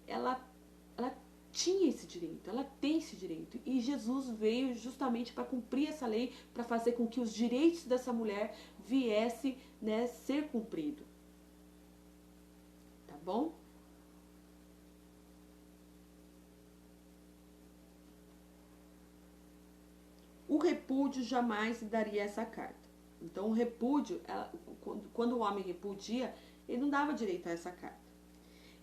ela tinha esse direito, ela tem esse direito. E Jesus veio justamente para cumprir essa lei, para fazer com que os direitos dessa mulher viessem, né, ser cumprido. Tá bom? O repúdio jamais daria essa carta. Então o repúdio, quando o homem repudia, ele não dava direito a essa carta.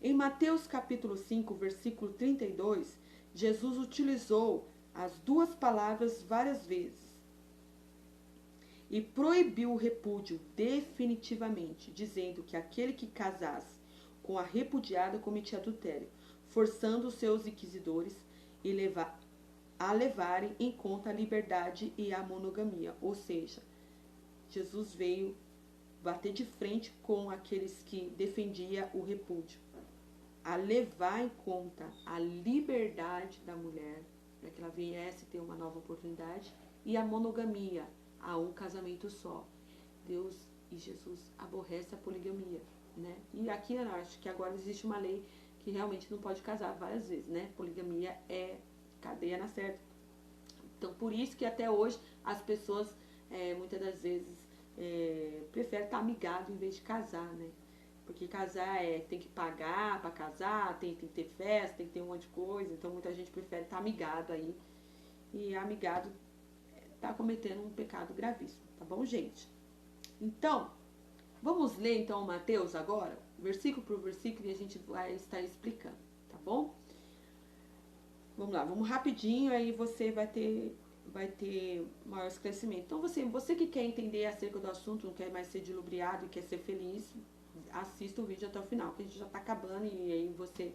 Em Mateus capítulo 5, versículo 32, Jesus utilizou as duas palavras várias vezes e proibiu o repúdio definitivamente, dizendo que aquele que casasse com a repudiada cometia adultério, forçando os seus inquisidores a levarem em conta a liberdade e a monogamia. Ou seja, Jesus veio bater de frente com aqueles que defendiam o repúdio, a levar em conta a liberdade da mulher, para que ela viesse ter uma nova oportunidade, e a monogamia, a um casamento só. Deus e Jesus aborrecem a poligamia, né? E aqui eu acho que agora existe uma lei que realmente não pode casar várias vezes, né? Poligamia é cadeia na certa. Então, por isso que até hoje as pessoas, muitas das vezes, preferem estar amigado em vez de casar, né? Porque casar tem que pagar para casar, tem que ter festa, tem que ter um monte de coisa. Então, muita gente prefere estar amigado aí. E amigado está cometendo um pecado gravíssimo, tá bom, gente? Então, vamos ler então Mateus agora, versículo por versículo, e a gente vai estar explicando, tá bom? Vamos lá, vamos rapidinho, aí você vai ter maior esclarecimento. Então, você que quer entender acerca do assunto, não quer mais ser dilubriado e quer ser feliz, assista o vídeo até o final, que a gente já está acabando e aí você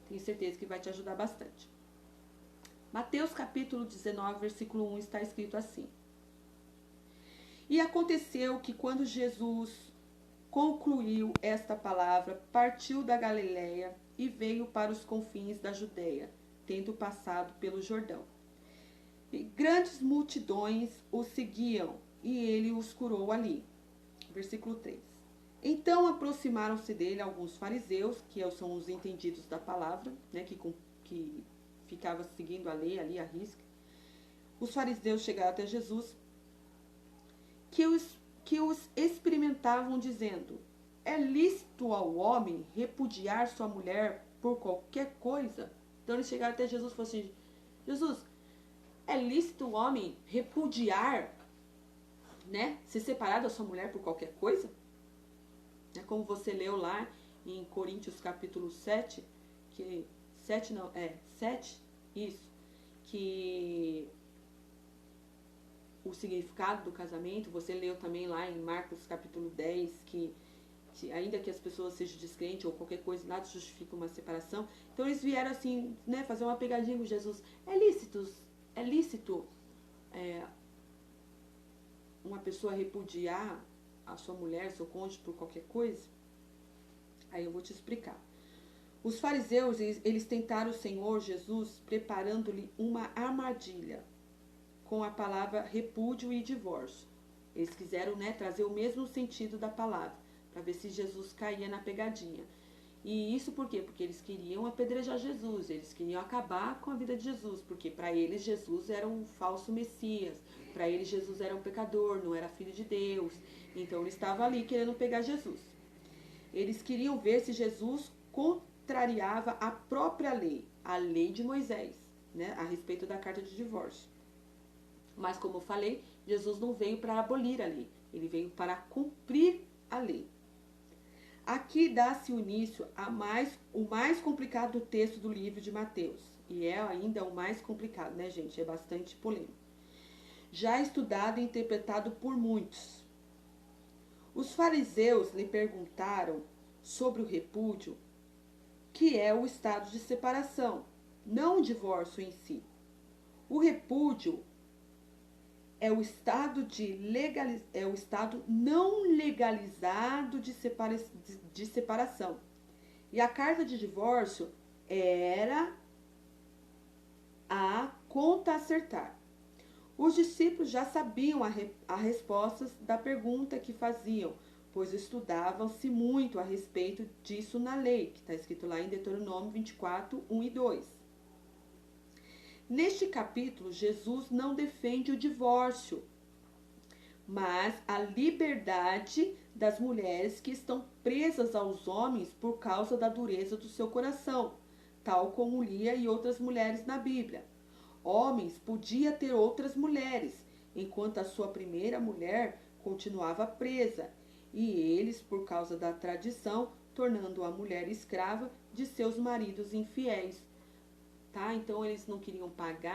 tem certeza que vai te ajudar bastante. Mateus capítulo 19, versículo 1 está escrito assim: E aconteceu que quando Jesus concluiu esta palavra, partiu da Galileia e veio para os confins da Judeia, tendo passado pelo Jordão. E grandes multidões o seguiam, e ele os curou ali. Versículo 3. Então aproximaram-se dele alguns fariseus, que são os entendidos da palavra, né, que ficavam seguindo a lei ali, a risca. Os fariseus chegaram até Jesus, que os experimentavam, dizendo: é lícito ao homem repudiar sua mulher por qualquer coisa? Então eles chegaram até Jesus e falaram assim: Jesus, é lícito o homem repudiar, né, se separar da sua mulher por qualquer coisa? É como você leu lá em Coríntios capítulo 7, que 7 não, 7, isso, que o significado do casamento, você leu também lá em Marcos capítulo 10, que ainda que as pessoas sejam descrentes ou qualquer coisa, nada justifica uma separação. Então eles vieram assim, né, fazer uma pegadinha com Jesus. É lícito uma pessoa repudiar a sua mulher, seu cônjuge por qualquer coisa? Aí eu vou te explicar. Os fariseus, eles tentaram o Senhor Jesus preparando-lhe uma armadilha com a palavra repúdio e divórcio. Eles quiseram, né, trazer o mesmo sentido da palavra, para ver se Jesus caía na pegadinha. E isso por quê? Porque eles queriam apedrejar Jesus, eles queriam acabar com a vida de Jesus, porque para eles Jesus era um falso Messias, para eles Jesus era um pecador, não era filho de Deus. Então eles estavam ali querendo pegar Jesus. Eles queriam ver se Jesus contrariava a própria lei, a lei de Moisés, né, a respeito da carta de divórcio. Mas como eu falei, Jesus não veio para abolir a lei, ele veio para cumprir a lei. Aqui dá-se o início o mais complicado texto do livro de Mateus. E é ainda o mais complicado, né, gente? É bastante polêmico. já estudado e interpretado por muitos. Os fariseus lhe perguntaram sobre o repúdio, que é o estado de separação, não o divórcio em si. O repúdio é o estado não legalizado de separação. E a carta de divórcio era a conta a acertar. Os discípulos já sabiam a resposta da pergunta que faziam, pois estudavam-se muito a respeito disso na lei, que está escrito lá em Deuteronômio 24, 1 e 2. Neste capítulo, Jesus não defende o divórcio, mas a liberdade das mulheres que estão presas aos homens por causa da dureza do seu coração, tal como Lia e outras mulheres na Bíblia. Homens podia ter outras mulheres, enquanto a sua primeira mulher continuava presa, e eles, por causa da tradição, tornando a mulher escrava de seus maridos infiéis. Tá? Então eles não queriam pagar